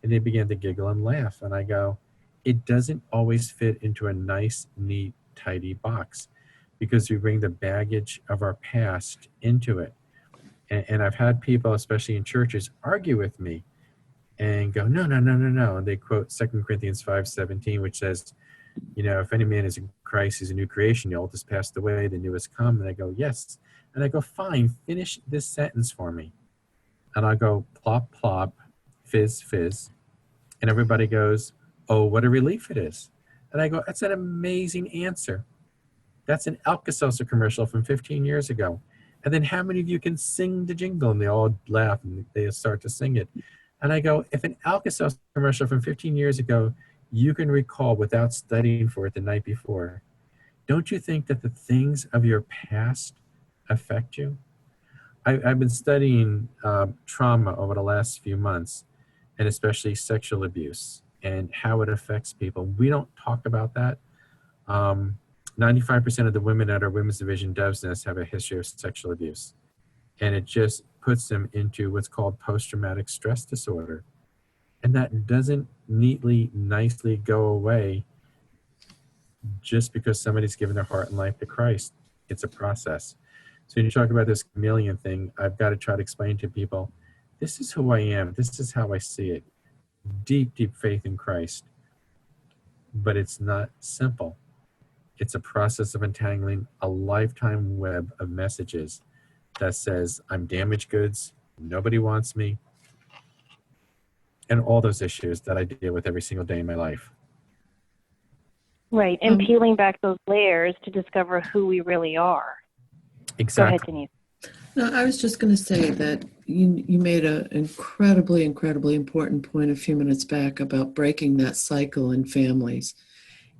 And they began to giggle and laugh. And I go, it doesn't always fit into a nice, neat, tidy box because we bring the baggage of our past into it. And I've had people, especially in churches, argue with me and go, no, no, no, no, no. And they quote 2 Corinthians 5:17, which says, if any man is in Christ, he's a new creation. The old has passed away, the new has come. And I go, yes. And I go, fine, finish this sentence for me. And I go, plop, plop, fizz, fizz. And everybody goes, oh, what a relief it is. And I go, that's an amazing answer. That's an Alka-Seltzer commercial from 15 years ago. And then how many of you can sing the jingle? And they all laugh and they start to sing it. And I go, if an Alka-Seltzer commercial from 15 years ago, you can recall without studying for it the night before, don't you think that the things of your past affect you? I've been studying trauma over the last few months, and especially sexual abuse and how it affects people. We don't talk about that. 95% of the women at our women's division Dove's Nest have a history of sexual abuse. And it just puts them into what's called post-traumatic stress disorder. And that doesn't neatly, nicely go away just because somebody's given their heart and life to Christ. It's a process. So when you talk about this chameleon thing, I've got to try to explain to people, this is who I am. This is how I see it. Deep, deep faith in Christ. But it's not simple. It's a process of untangling a lifetime web of messages that says, I'm damaged goods, nobody wants me, and all those issues that I deal with every single day in my life. Right, and peeling back those layers to discover who we really are. Exactly. Go ahead, Denise. No, I was just going to say that you made an incredibly, incredibly important point a few minutes back about breaking that cycle in families.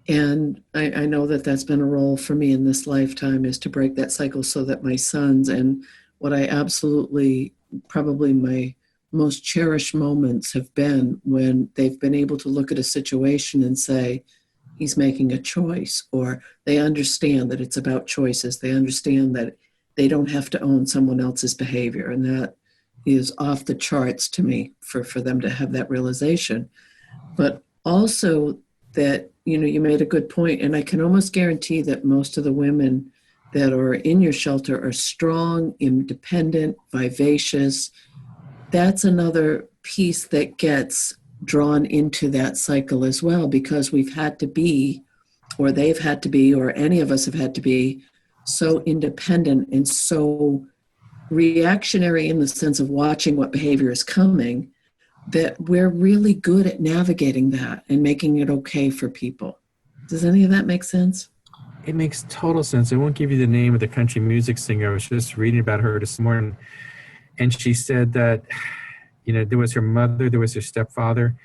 And I know that that's been a role for me in this lifetime, is to break that cycle so that my sons, and what I absolutely, probably my most cherished moments have been when they've been able to look at a situation and say, he's making a choice, or they understand that it's about choices. They understand that they don't have to own someone else's behavior. And that is off the charts to me for them to have that realization. But also that, you made a good point, and I can almost guarantee that most of the women that are in your shelter are strong, independent, vivacious. That's another piece that gets drawn into that cycle as well, because we've had to be, or they've had to be, or any of us have had to be so independent and so reactionary in the sense of watching what behavior is coming, that we're really good at navigating that and making it okay for people. Does any of that make sense? It makes total sense. I won't give you the name of the country music singer. I was just reading about her this morning. And she said that, there was her mother, there was her stepfather.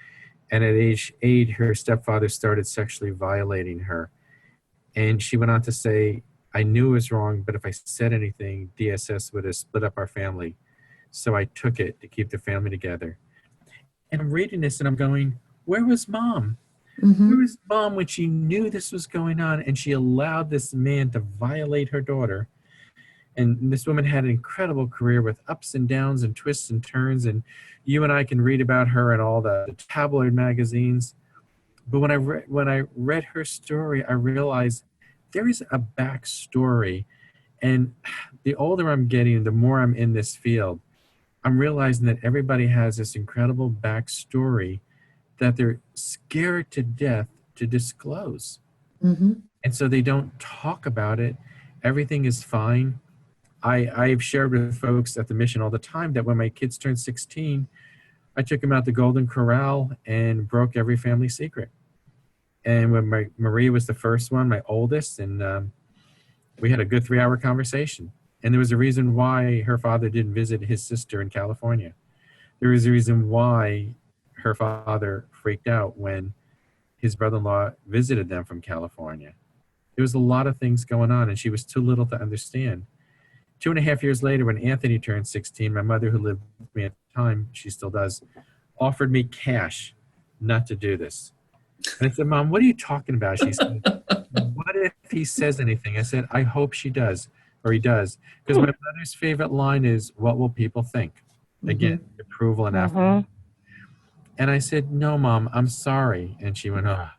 And at age 8, her stepfather started sexually violating her. And she went on to say, I knew it was wrong, but if I said anything, DSS would have split up our family. So I took it to keep the family together. And I'm reading this and I'm going, where was mom? Mm-hmm. Where was mom when she knew this was going on and she allowed this man to violate her daughter? And this woman had an incredible career with ups and downs and twists and turns. And you and I can read about her in all the tabloid magazines. But when I read her story, I realized there is a backstory. And the older I'm getting, the more I'm in this field, I'm realizing that everybody has this incredible backstory that they're scared to death to disclose. Mm-hmm. And so they don't talk about it. Everything is fine. I've shared with folks at the mission all the time that when my kids turned 16, I took them out to Golden Corral and broke every family secret. And when Marie was the first one, my oldest, and we had a good 3-hour conversation. And there was a reason why her father didn't visit his sister in California. There was a reason why her father freaked out when his brother-in-law visited them from California. There was a lot of things going on, and she was too little to understand. 2.5 years later, when Anthony turned 16, my mother, who lived with me at the time, she still does, offered me cash not to do this. And I said, Mom, what are you talking about? She said, what if he says anything? I said, I hope she does. or he does. Because my mother's favorite line is, "What will people think?" Again, approval and affirmation. And I said, "No, Mom, I'm sorry." And she went, "Ah."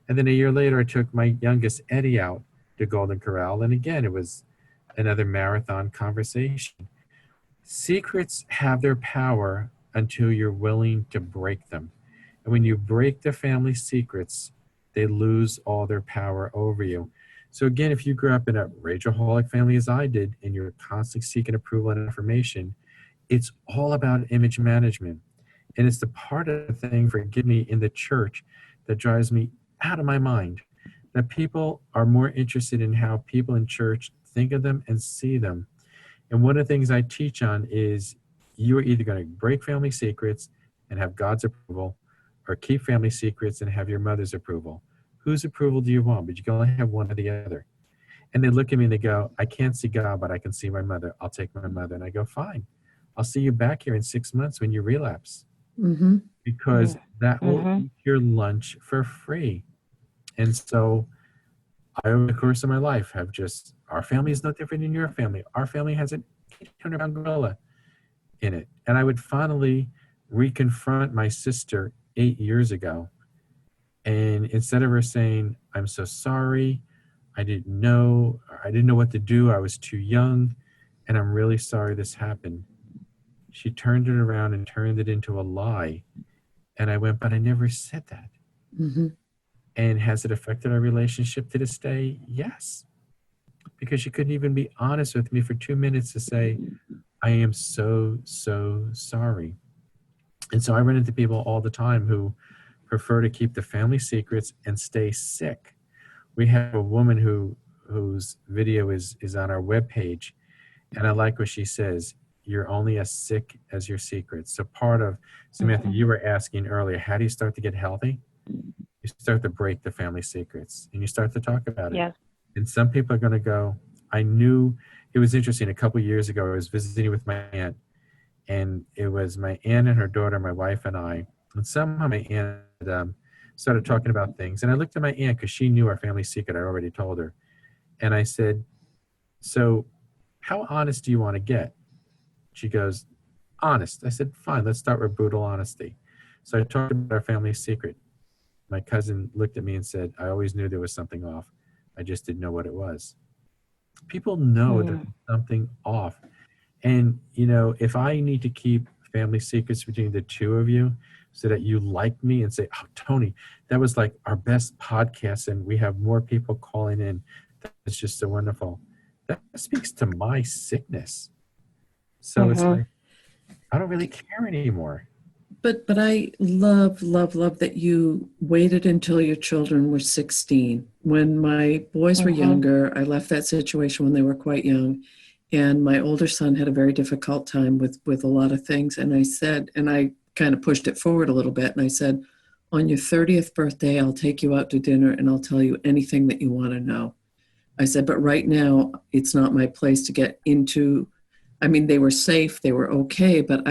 And then a year later, I took my youngest Eddie out to Golden Corral, and again, it was another marathon conversation. Secrets have their power until you're willing to break them. And when you break the family secrets, they lose all their power over you. So again, if you grew up in a rageaholic family as I did, and you're constantly seeking approval and affirmation, it's all about image management. And it's the part of the thing, forgive me, in the church that drives me out of my mind. That people are more interested in how people in church think of them and see them. And one of the things I teach on is you are either going to break family secrets and have God's approval, or keep family secrets and have your mother's approval. Whose approval do you want? But you can only have one or the other. And they look at me and they go, "I can't see God, but I can see my mother. I'll take my mother." And I go, "Fine. I'll see you back here in 6 months when you relapse." Because that will eat your lunch for free. And so I, over the course of my life, have just, our family is no different than your family. Our family has an 800-pound gorilla in it. And I would finally reconfront my sister 8 years ago. And instead of her saying, "I'm so sorry, I didn't know what to do, I was too young, and I'm really sorry this happened," she turned it around and turned it into a lie. And I went, "But I never said that." And has it affected our relationship to this day? Yes. Because she couldn't even be honest with me for 2 minutes to say, "I am so, so sorry." And so I run into people all the time who prefer to keep the family secrets and stay sick. We have a woman whose video is on our webpage, and I like what she says: "You're only as sick as your secrets." So part of, Samantha, you were asking earlier, how do you start to get healthy? You start to break the family secrets and you start to talk about it. Yes. And some people are going to go, I knew. It was interesting. A couple of years ago, I was visiting with my aunt, and it was my aunt and her daughter, my wife and I. And somehow my aunt started talking about things. And I looked at my aunt because she knew our family secret. I already told her. And I said, "So how honest do you want to get?" She goes, "Honest." I said, "Fine, let's start with brutal honesty." So I talked about our family secret. My cousin looked at me and said, "I always knew there was something off. I just didn't know what it was." People know that there's something off. And, if I need to keep family secrets between the two of you so that you like me and say, "Oh, Tony, that was like our best podcast and we have more people calling in. That's just so wonderful." That speaks to my sickness. So it's like, I don't really care anymore. But I love, love, love that you waited until your children were 16. When my boys were younger, I left that situation when they were quite young. And my older son had a very difficult time with a lot of things. And I said, and I kind of pushed it forward a little bit. And I said, "On your 30th birthday, I'll take you out to dinner and I'll tell you anything that you want to know." I said, "But right now, it's not my place to get into." I mean, they were safe, they were okay, but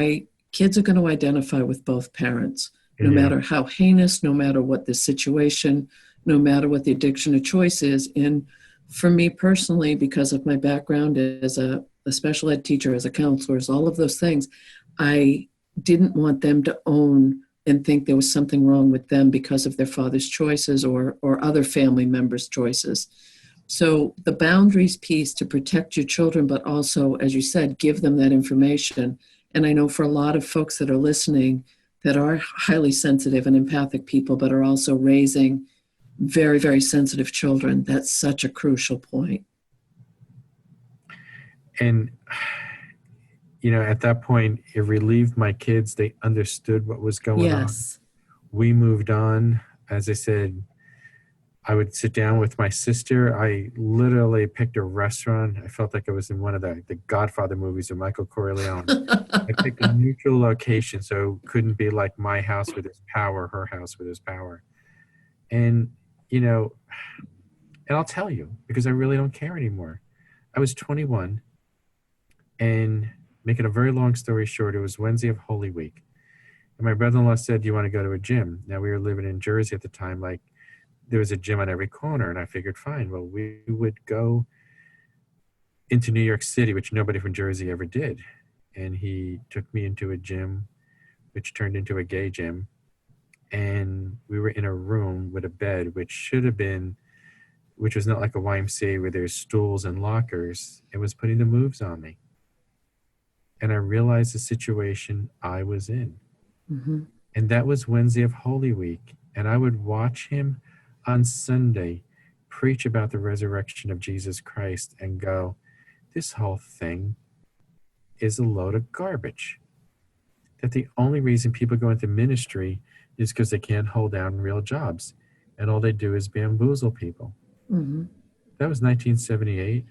kids are going to identify with both parents, no matter how heinous, no matter what the situation, no matter what the addiction of choice is. And for me personally, because of my background as a special ed teacher, as a counselor, as all of those things, I didn't want them to own and think there was something wrong with them because of their father's choices or other family members' choices. So the boundaries piece to protect your children, but also, as you said, give them that information. And I know for a lot of folks that are listening that are highly sensitive and empathic people, but are also raising very, very sensitive children, that's such a crucial point. And, at that point, it relieved my kids. They understood what was going on. We moved on. As I said, I would sit down with my sister. I literally picked a restaurant. I felt like I was in one of the Godfather movies of Michael Corleone. I picked a neutral location so it couldn't be like my house with its power, her house with its power. And, and I'll tell you, because I really don't care anymore. I was 21, and making a very long story short, it was Wednesday of Holy Week. And my brother-in-law said, "Do you want to go to a gym?" Now, we were living in Jersey at the time, like, there was a gym on every corner, and I figured, fine, well, we would go into New York City, which nobody from Jersey ever did. And he took me into a gym, which turned into a gay gym. And we were in a room with a bed, which was not like a YMCA where there's stools and lockers. It was putting the moves on me. And I realized the situation I was in. Mm-hmm. And that was Wednesday of Holy Week. And I would watch him on Sunday preach about the resurrection of Jesus Christ and go, this whole thing is a load of garbage. That the only reason people go into ministry is because they can't hold down real jobs. And all they do is bamboozle people. Mm-hmm. That was 1978.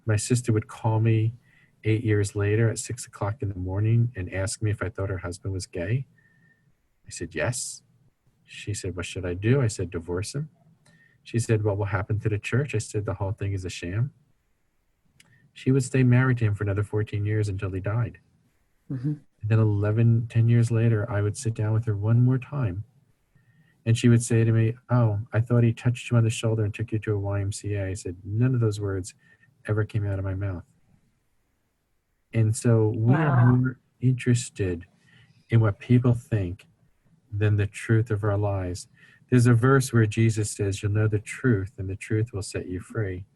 My sister would call me 8 years later at 6 o'clock in the morning and ask me if I thought her husband was gay. I said, yes. She said, what should I do? I said, divorce him. She said, what will happen to the church? I said, the whole thing is a sham. She would stay married to him for another 14 years until he died. Mm-hmm. And then 10 years later, I would sit down with her one more time. And she would say to me, oh, I thought he touched you on the shoulder and took you to a YMCA. I said, none of those words ever came out of my mouth. And so we are Wow. more interested in what people think than the truth of our lives. There's a verse where Jesus says, you'll know the truth and the truth will set you free.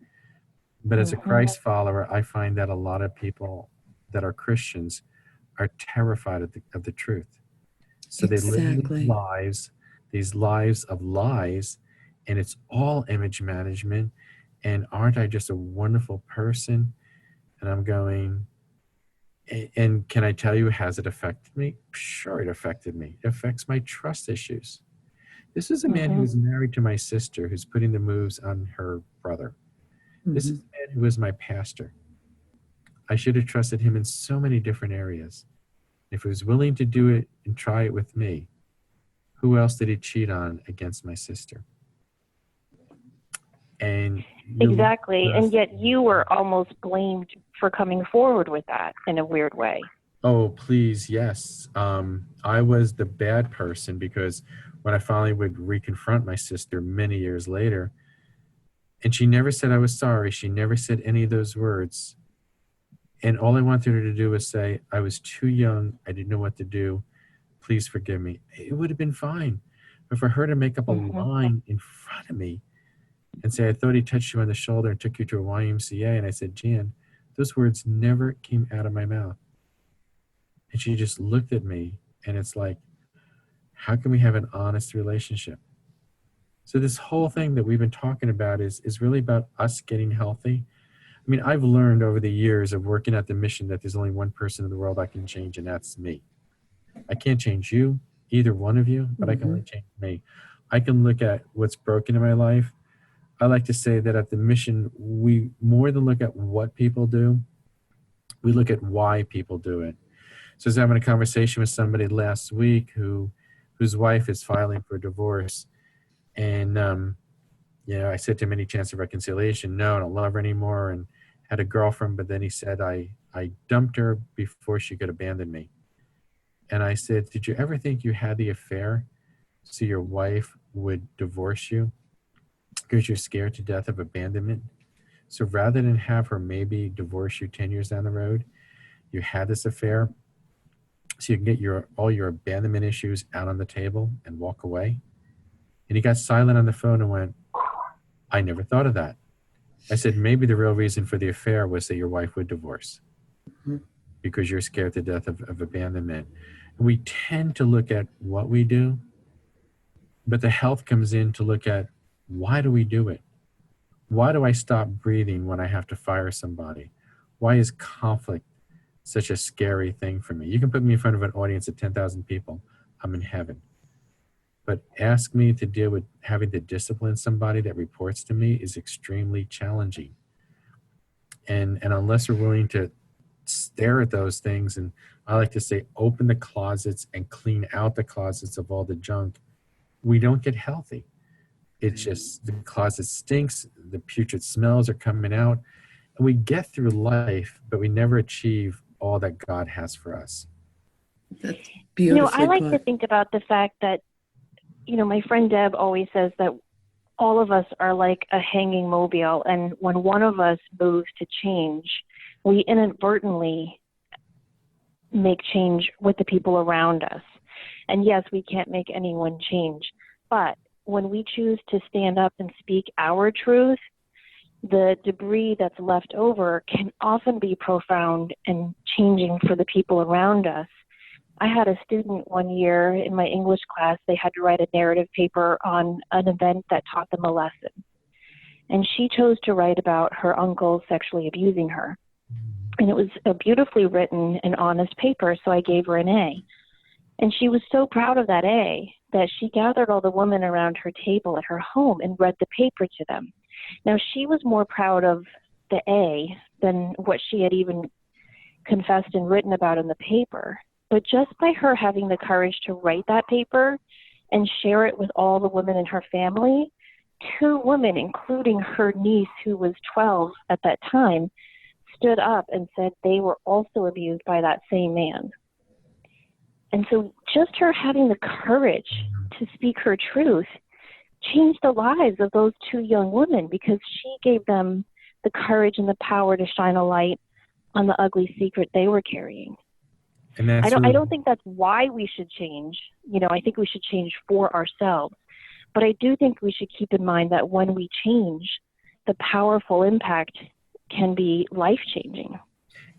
But as a Christ follower, I find that a lot of people that are Christians are terrified of the truth. So they live Exactly. these lives of lies, and it's all image management. And aren't I just a wonderful person? And I'm going, and can I tell you, has it affected me? Sure, it affected me. It affects my trust issues. This is a man who is married to my sister, who's putting the moves on her brother. This is a man who is my pastor. I should have trusted him in so many different areas. If he was willing to do it and try it with me, who else did he cheat on against my sister? And Exactly. And yet you were almost blamed for coming forward with that in a weird way. Oh, please, yes. I was the bad person because when I finally would reconfront my sister many years later, and she never said I was sorry. She never said any of those words. And all I wanted her to do was say, I was too young. I didn't know what to do. Please forgive me. It would have been fine. But for her to make up a line in front of me and say, I thought he touched you on the shoulder and took you to a YMCA. And I said, Jan, those words never came out of my mouth. And she just looked at me, and it's like, how can we have an honest relationship? So this whole thing that we've been talking about is really about us getting healthy. I mean, I've learned over the years of working at the mission that there's only one person in the world I can change, and that's me. I can't change you, either one of you, but I can only change me. I can look at what's broken in my life. I like to say that at the mission, we more than look at what people do, we look at why people do it. So I was having a conversation with somebody last week whose wife is filing for divorce. And, I said to him, any chance of reconciliation? No, I don't love her anymore. And had a girlfriend, but then he said, I dumped her before she could abandon me. And I said, did you ever think you had the affair so your wife would divorce you because you're scared to death of abandonment? So rather than have her maybe divorce you 10 years down the road, you had this affair so you can get all your abandonment issues out on the table and walk away. And he got silent on the phone and went, I never thought of that. I said, maybe the real reason for the affair was that your wife would divorce because you're scared to death of abandonment. And we tend to look at what we do, but the health comes in to look at, why do we do it? Why do I stop breathing when I have to fire somebody? Why is conflict such a scary thing for me? You can put me in front of an audience of 10,000 people. I'm in heaven. But ask me to deal with having to discipline somebody that reports to me is extremely challenging. And unless we're willing to stare at those things, and I like to say, open the closets and clean out the closets of all the junk, we don't get healthy. It's just the closet stinks, the putrid smells are coming out, and we get through life, but we never achieve all that God has for us. That's beautifully I like put. to think about the fact that, my friend Deb always says that all of us are like a hanging mobile, and when one of us moves to change, we inadvertently make change with the people around us. And yes, we can't make anyone change, but when we choose to stand up and speak our truth, the debris that's left over can often be profound and changing for the people around us. I had a student one year in my English class, they had to write a narrative paper on an event that taught them a lesson. And she chose to write about her uncle sexually abusing her. And it was a beautifully written and honest paper, so I gave her an A. And she was so proud of that A that she gathered all the women around her table at her home and read the paper to them. Now, she was more proud of the A than what she had even confessed and written about in the paper. But just by her having the courage to write that paper and share it with all the women in her family, 2 women, including her niece, who was 12 at that time, stood up and said they were also abused by that same man. And so just her having the courage to speak her truth changed the lives of those 2 young women, because she gave them the courage and the power to shine a light on the ugly secret they were carrying. And that's I really, don't think that's why we should change. You know, I think we should change for ourselves. But I do think we should keep in mind that when we change, the powerful impact can be life-changing.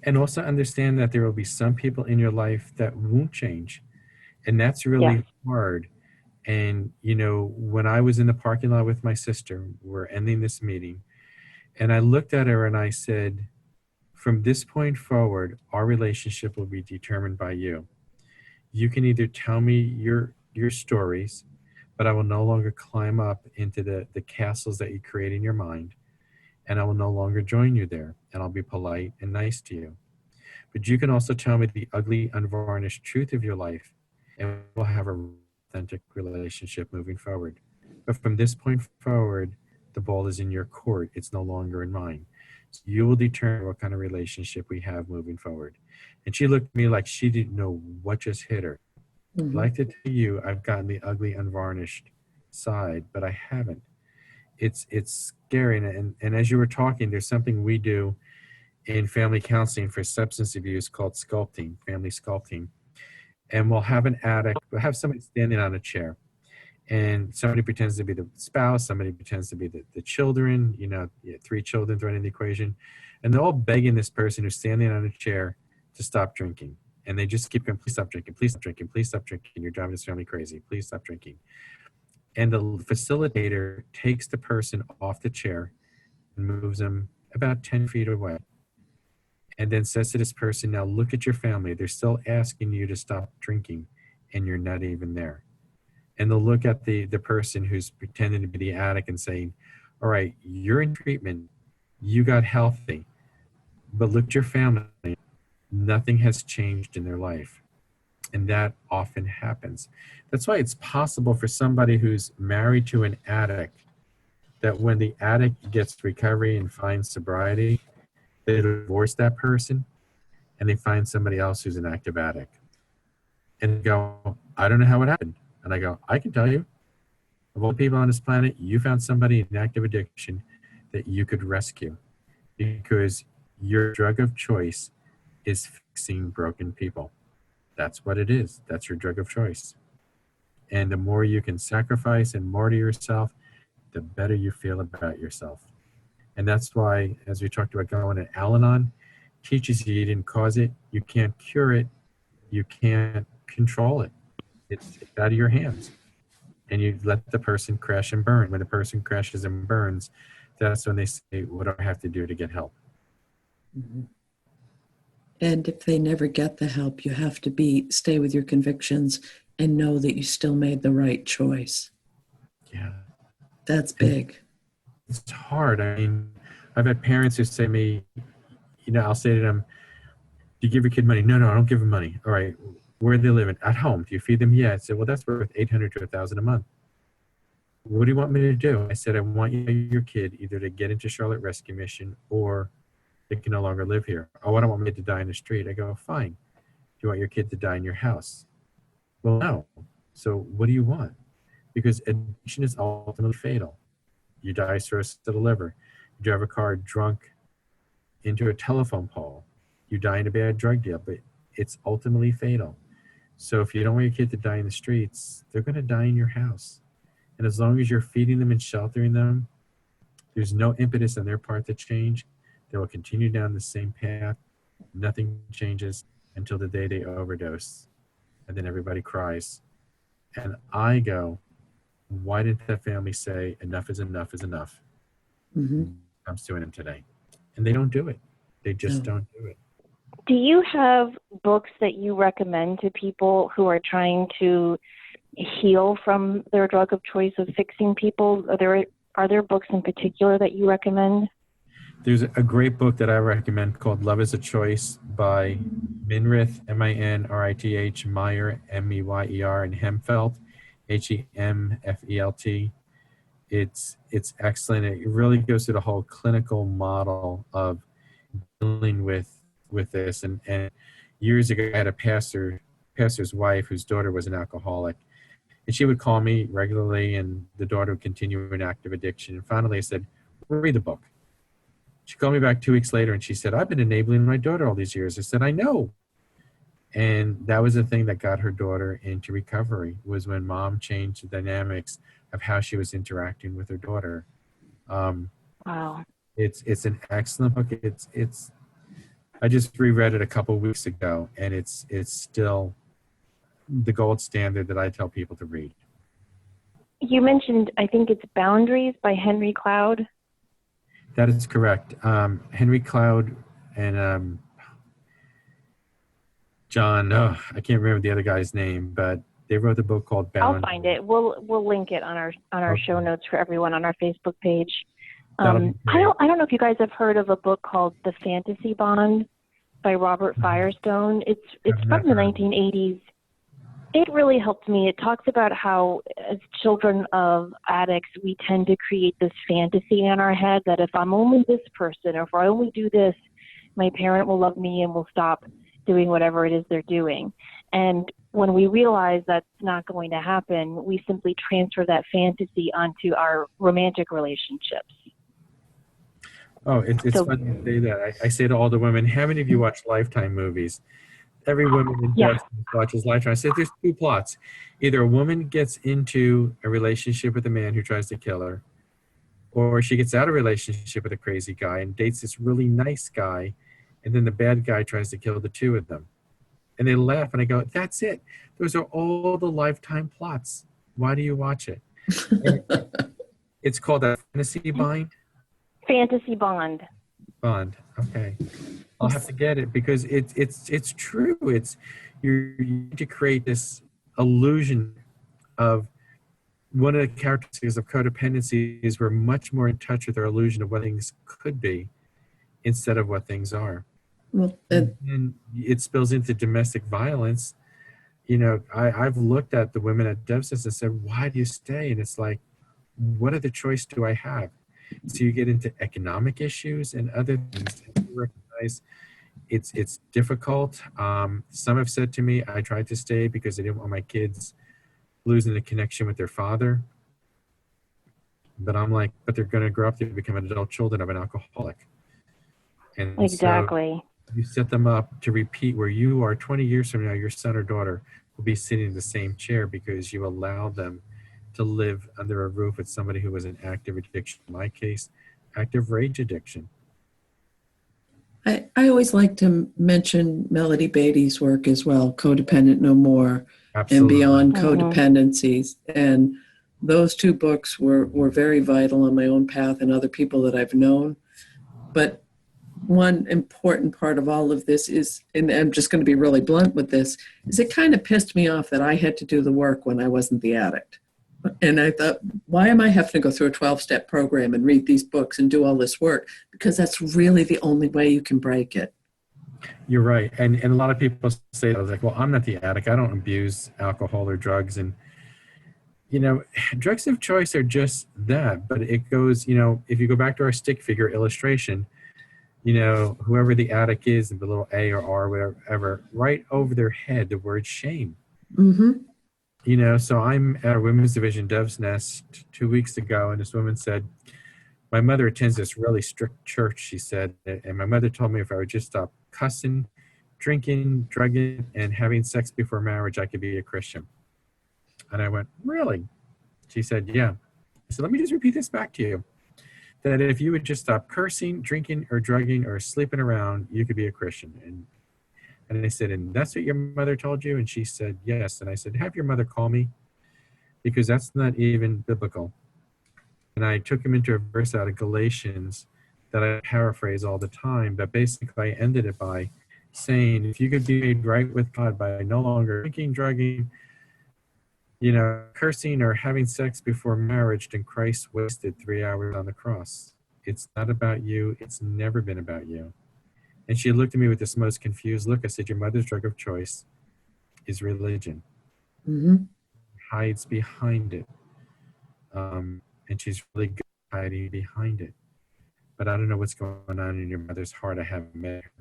and also understand that there will be some people in your life that won't change. And that's really Yes. hard. And, you know, when I was in the parking lot with my sister, we're ending this meeting, and I looked at her and I said, from this point forward, our relationship will be determined by you. You can either tell me your stories, but I will no longer climb up into the castles that you create in your mind, and I will no longer join you there, and I'll be polite and nice to you. But you can also tell me the ugly, unvarnished truth of your life, and we'll have a authentic relationship moving forward. But from this point forward, the ball is in your court. It's no longer in mine. So you will determine what kind of relationship we have moving forward. And she looked at me like she didn't know what just hit her. I'd Mhm. like to tell you, I've gotten the ugly, unvarnished side, but I haven't. It's scary. And as you were talking, there's something we do in family counseling for substance abuse called sculpting, family sculpting. And we'll have an addict, we'll have somebody standing on a chair, and somebody pretends to be the spouse, somebody pretends to be the children, you know, 3 children thrown in the equation, and they're all begging this person who's standing on a chair to stop drinking. And they just keep going, please stop drinking, please stop drinking, please stop drinking, you're driving this family crazy, please stop drinking. And the facilitator takes the person off the chair and moves them about 10 feet away, and then says to this person, now look at your family. They're still asking you to stop drinking, and you're not even there. And they'll look at the person who's pretending to be the addict and saying, all right, you're in treatment, you got healthy, but look at your family. Nothing has changed in their life. And that often happens. That's why it's possible for somebody who's married to an addict that when the addict gets recovery and finds sobriety, they divorce that person and they find somebody else who's an active addict. And they go, I don't know how it happened. And I go, I can tell you. Of all the people on this planet, you found somebody in active addiction that you could rescue, because your drug of choice is fixing broken people. That's what it is. That's your drug of choice. And the more you can sacrifice and more to yourself, the better you feel about yourself. And that's why, as we talked about going to Al-Anon, teaches you didn't cause it, you can't cure it, you can't control it. It's out of your hands. And you let the person crash and burn. When the person crashes and burns, that's when they say, what do I have to do to get help? Mhm. And if they never get the help, you have to stay with your convictions and know that you still made the right choice. Yeah. That's And big. it's hard. I mean, I've had parents who say to me, you know, I'll say to them, do you give your kid money? No, I don't give them money. All right. Where are they living? At home. Do you feed them? Yeah. I said, well, that's worth $800 to $1,000 a month. What do you want me to do? I said, I want your kid either to get into Charlotte Rescue Mission or they can no longer live here. Oh, I don't want me to die in the street. I go, fine. Do you want your kid to die in your house? Well, no. So what do you want? Because addiction is ultimately fatal. You die cirrhosis of the liver. You drive a car drunk into a telephone pole. You die in a bad drug deal, but it's ultimately fatal. So if you don't want your kid to die in the streets, they're going to die in your house. And as long as you're feeding them and sheltering them, there's no impetus on their part to change. They will continue down the same path. Nothing changes until the day they overdose. And then everybody cries. And I go, why didn't that family say enough is enough is enough? Mm-hmm. I'm suing them today. And they don't do it. They just No. don't do it. Do you have books that you recommend to people who are trying to heal from their drug of choice of fixing people? Are there books in particular that you recommend? There's a great book that I recommend called Love is a Choice by Minrith, Minrith, Meyer, Meyer, and Hemfeld, Hemfelt. It's excellent. It really goes through the whole clinical model of dealing with this. And years ago, I had a pastor's wife whose daughter was an alcoholic. And she would call me regularly, and the daughter would continue an active addiction. And finally, I said, read the book. She called me back 2 weeks later, and she said, I've been enabling my daughter all these years. I said, I know. And that was the thing that got her daughter into recovery, was when mom changed the dynamics of how she was interacting with her daughter. Wow. It's an excellent book. It's I just reread it a couple of weeks ago, and it's still the gold standard that I tell people to read. You mentioned, I think it's Boundaries by Henry Cloud. That is correct. Henry Cloud and John, I can't remember the other guy's name, but they wrote the book called Boundaries. I'll find it. We'll link it on our Okay. show notes for everyone on our Facebook page. That'll be I great. don't know if you guys have heard of a book called The Fantasy Bond by Robert Firestone. It's I've from never the heard of it. 1980s. It really helped me. It talks about how, as children of addicts, we tend to create this fantasy in our head that if I'm only this person, or if I only do this, my parent will love me and will stop doing whatever it is they're doing. And when we realize that's not going to happen, we simply transfer that fantasy onto our romantic relationships. Oh, it's So- funny you say that. I say to all the women, how many of you watch Lifetime movies? Every woman in Yeah. Destiny watches Lifetime. I said there's two plots. Either a woman gets into a relationship with a man who tries to kill her, or she gets out of a relationship with a crazy guy and dates this really nice guy, and then the bad guy tries to kill the two of them. And they laugh, and I go, that's it. Those are all the Lifetime plots. Why do you watch it? And it's called a fantasy Fantasy Bond. bond. Okay. I'll have to get it because it's true. You need to create this illusion of one of the characteristics of codependency is we're much more in touch with our illusion of what things could be instead of what things are. Well, And it spills into domestic violence. You know, I've looked at the women at deficits and said, why do you stay? And it's like, what other choice do I have? So you get into economic issues and other things. And you recognize it's difficult. Some have said to me, I tried to stay because I didn't want my kids losing the connection with their father. But I'm like, but they're going to grow up to become adult children of an alcoholic. And Exactly. so you set them up to repeat where you are 20 years from now, your son or daughter will be sitting in the same chair because you allowed them to live under a roof with somebody who was in active addiction. In my case, active rage addiction. I always like to mention Melody Beatty's work as well, Codependent No More and Absolutely. Beyond Mhm. Codependencies. And those two books were very vital on my own path and other people that I've known. But one important part of all of this is, and I'm just going to be really blunt with this, is it kind of pissed me off that I had to do the work when I wasn't the addict. And I thought, why am I having to go through a 12-step program and read these books and do all this work? Because that's really the only way you can break it. You're right. And a lot of people say, I was like, well, I'm not the addict. I don't abuse alcohol or drugs. And, you know, drugs of choice are just that. But it goes, you know, if you go back to our stick figure illustration, you know, whoever the addict is, the little A or R, whatever, right over their head, the word shame. Mm-hmm. So I'm at a women's division Dove's Nest 2 weeks ago, and this woman said, my mother attends this really strict church, she said, and my mother told me if I would just stop cussing, drinking, drugging, and having sex before marriage, I could be a Christian. And I went, really? She said, yeah. I said, let me just repeat this back to you. That if you would just stop cursing, drinking, or drugging, or sleeping around, you could be a Christian. And I said, and that's what your mother told you? And she said, yes. And I said, have your mother call me, because that's not even biblical. And I took him into a verse out of Galatians that I paraphrase all the time, but basically I ended it by saying, if you could be made right with God by no longer drinking, drugging, cursing, or having sex before marriage, then Christ wasted 3 hours on the cross. It's not about you. It's never been about you. And she looked at me with this most confused look. I said, your mother's drug of choice is religion. Mm-hmm. Hides behind it. And she's really good at hiding behind it. But I don't know what's going on in your mother's heart. I haven't met her.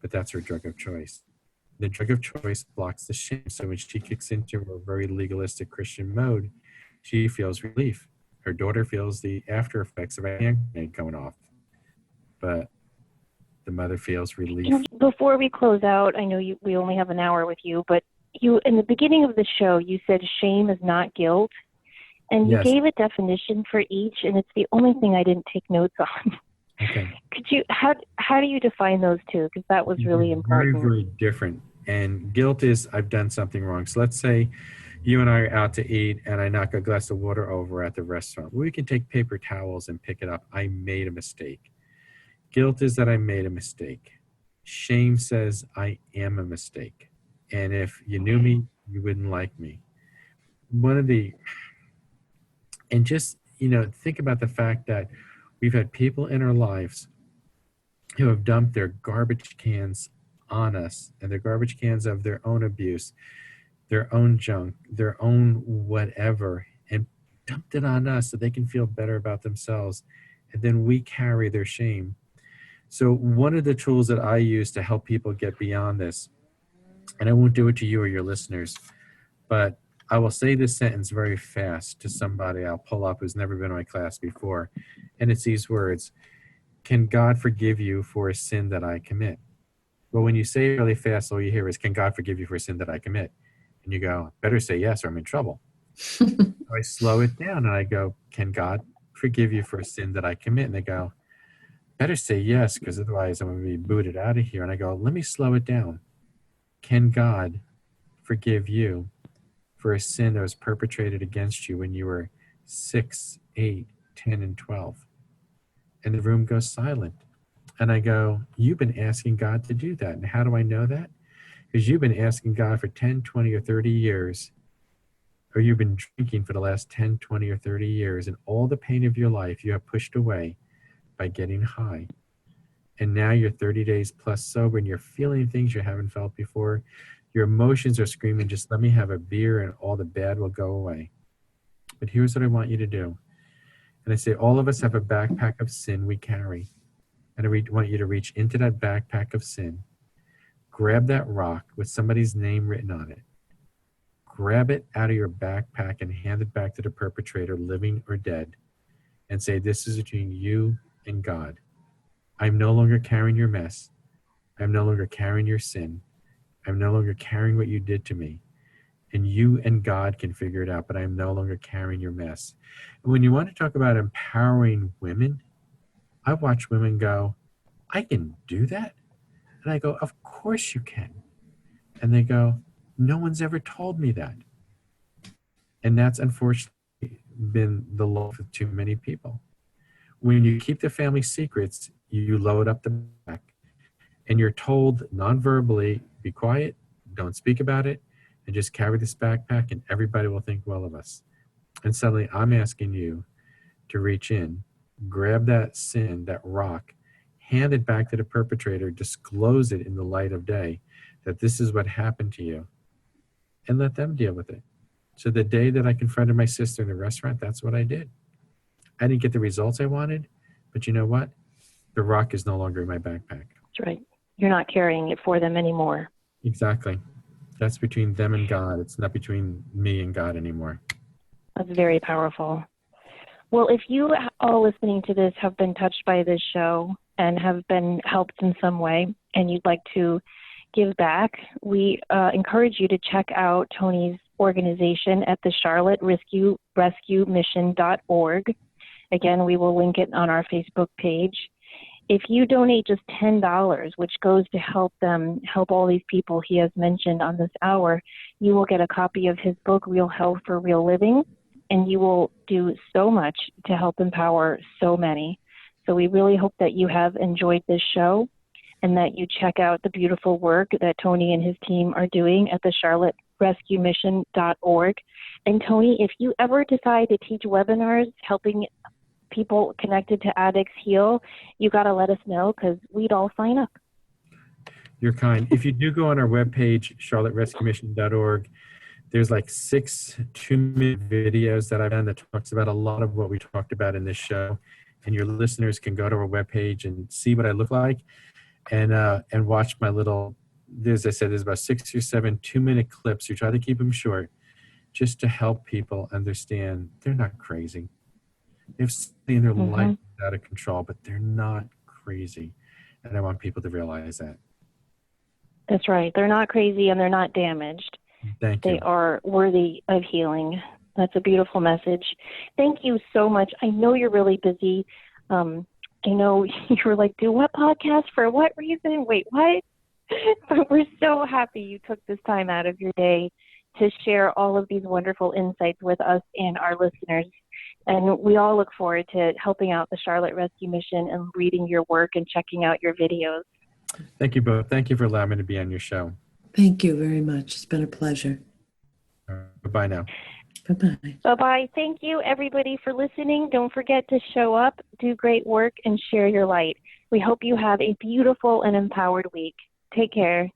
But that's her drug of choice. The drug of choice blocks the shame. So when she kicks into a very legalistic Christian mode, she feels relief. Her daughter feels the after effects of a hand grenade going off. But the mother feels relief. Before we close out, I know we only have an hour with you, but in the beginning of the show, you said shame is not guilt. And you Yes. gave a definition for each, and it's the only thing I didn't take notes on. Okay. How do you define those two? Because that was really important. Very, very different. And guilt is I've done something wrong. So let's say you and I are out to eat and I knock a glass of water over at the restaurant. We can take paper towels and pick it up. I made a mistake. Guilt is that I made a mistake. Shame says I am a mistake. And if you knew me, you wouldn't like me. And just, think about the fact that we've had people in our lives who have dumped their garbage cans on us, and their garbage cans of their own abuse, their own junk, their own whatever, and dumped it on us so they can feel better about themselves. And then we carry their shame. So one of the tools that I use to help people get beyond this, and I won't do it to you or your listeners, but I will say this sentence very fast to somebody I'll pull up who's never been in my class before. And it's these words: can God forgive you for a sin that I commit? Well, when you say it really fast, all you hear is, can God forgive you for a sin that I commit? And you go, better say yes or I'm in trouble. So I slow it down and I go, can God forgive you for a sin that I commit? And they go, better say yes, because otherwise I'm going to be booted out of here. And I go, let me slow it down. Can God forgive you for a sin that was perpetrated against you when you were 6, 8, 10, and 12? And the room goes silent. And I go, you've been asking God to do that. And how do I know that? Because you've been asking God for 10, 20, or 30 years, or you've been drinking for the last 10, 20, or 30 years, and all the pain of your life you have pushed away by getting high. And now you're 30 days plus sober, and you're feeling things you haven't felt before. Your emotions are screaming, just let me have a beer and all the bad will go away. But here's what I want you to do. And I say, all of us have a backpack of sin we carry. And I want you to reach into that backpack of sin, grab that rock with somebody's name written on it, grab it out of your backpack and hand it back to the perpetrator, living or dead, and say, this is between you and God. I'm no longer carrying your mess. I'm no longer carrying your sin. I'm no longer carrying what you did to me. And you and God can figure it out, but I am no longer carrying your mess. And when you want to talk about empowering women, I watch women go, I can do that? And I go, of course you can. And they go, no one's ever told me that. And that's unfortunately been the life of too many people. When you keep the family secrets, you load up the back. And you're told non-verbally, be quiet, don't speak about it, and just carry this backpack and everybody will think well of us. And suddenly I'm asking you to reach in, grab that sin, that rock, hand it back to the perpetrator, disclose it in the light of day, that this is what happened to you, and let them deal with it. So the day that I confronted my sister in the restaurant, that's what I did. I didn't get the results I wanted, but you know what? The rock is no longer in my backpack. That's right. You're not carrying it for them anymore. Exactly. That's between them and God. It's not between me and God anymore. That's very powerful. Well, if you all listening to this have been touched by this show and have been helped in some way and you'd like to give back, we encourage you to check out Tony's organization at the Charlotte Rescue Mission.org. Again, we will link it on our Facebook page. If you donate just $10, which goes to help all these people he has mentioned on this hour, you will get a copy of his book, Real Health for Real Living, and you will do so much to help empower so many. So we really hope that you have enjoyed this show and that you check out the beautiful work that Tony and his team are doing at the Charlotte Rescue Mission.org. And Tony, if you ever decide to teach webinars helping people connected to addicts heal, you got to let us know because we'd all sign up. You're kind. If you do go on our webpage, charlotterescuemission.org, there's like 6 2-minute videos that I've done that talks about a lot of what we talked about in this show. And your listeners can go to our webpage and see what I look like and watch my little, as I said, there's about 6 or 7 2-minute clips. We try to keep them short just to help people understand they're not crazy. They have something in their life that's out of control, but they're not crazy. And I want people to realize that. That's right. They're not crazy and they're not damaged. Thank you. They are worthy of healing. That's a beautiful message. Thank you so much. I know you're really busy. I know you were like, do what podcast? For what reason? Wait, what? But we're so happy you took this time out of your day to share all of these wonderful insights with us and our listeners. And we all look forward to helping out the Charlotte Rescue Mission and reading your work and checking out your videos. Thank you both. Thank you for allowing me to be on your show. Thank you very much. It's been a pleasure. Bye-bye now. Bye-bye. Bye-bye. Thank you, everybody, for listening. Don't forget to show up, do great work, and share your light. We hope you have a beautiful and empowered week. Take care.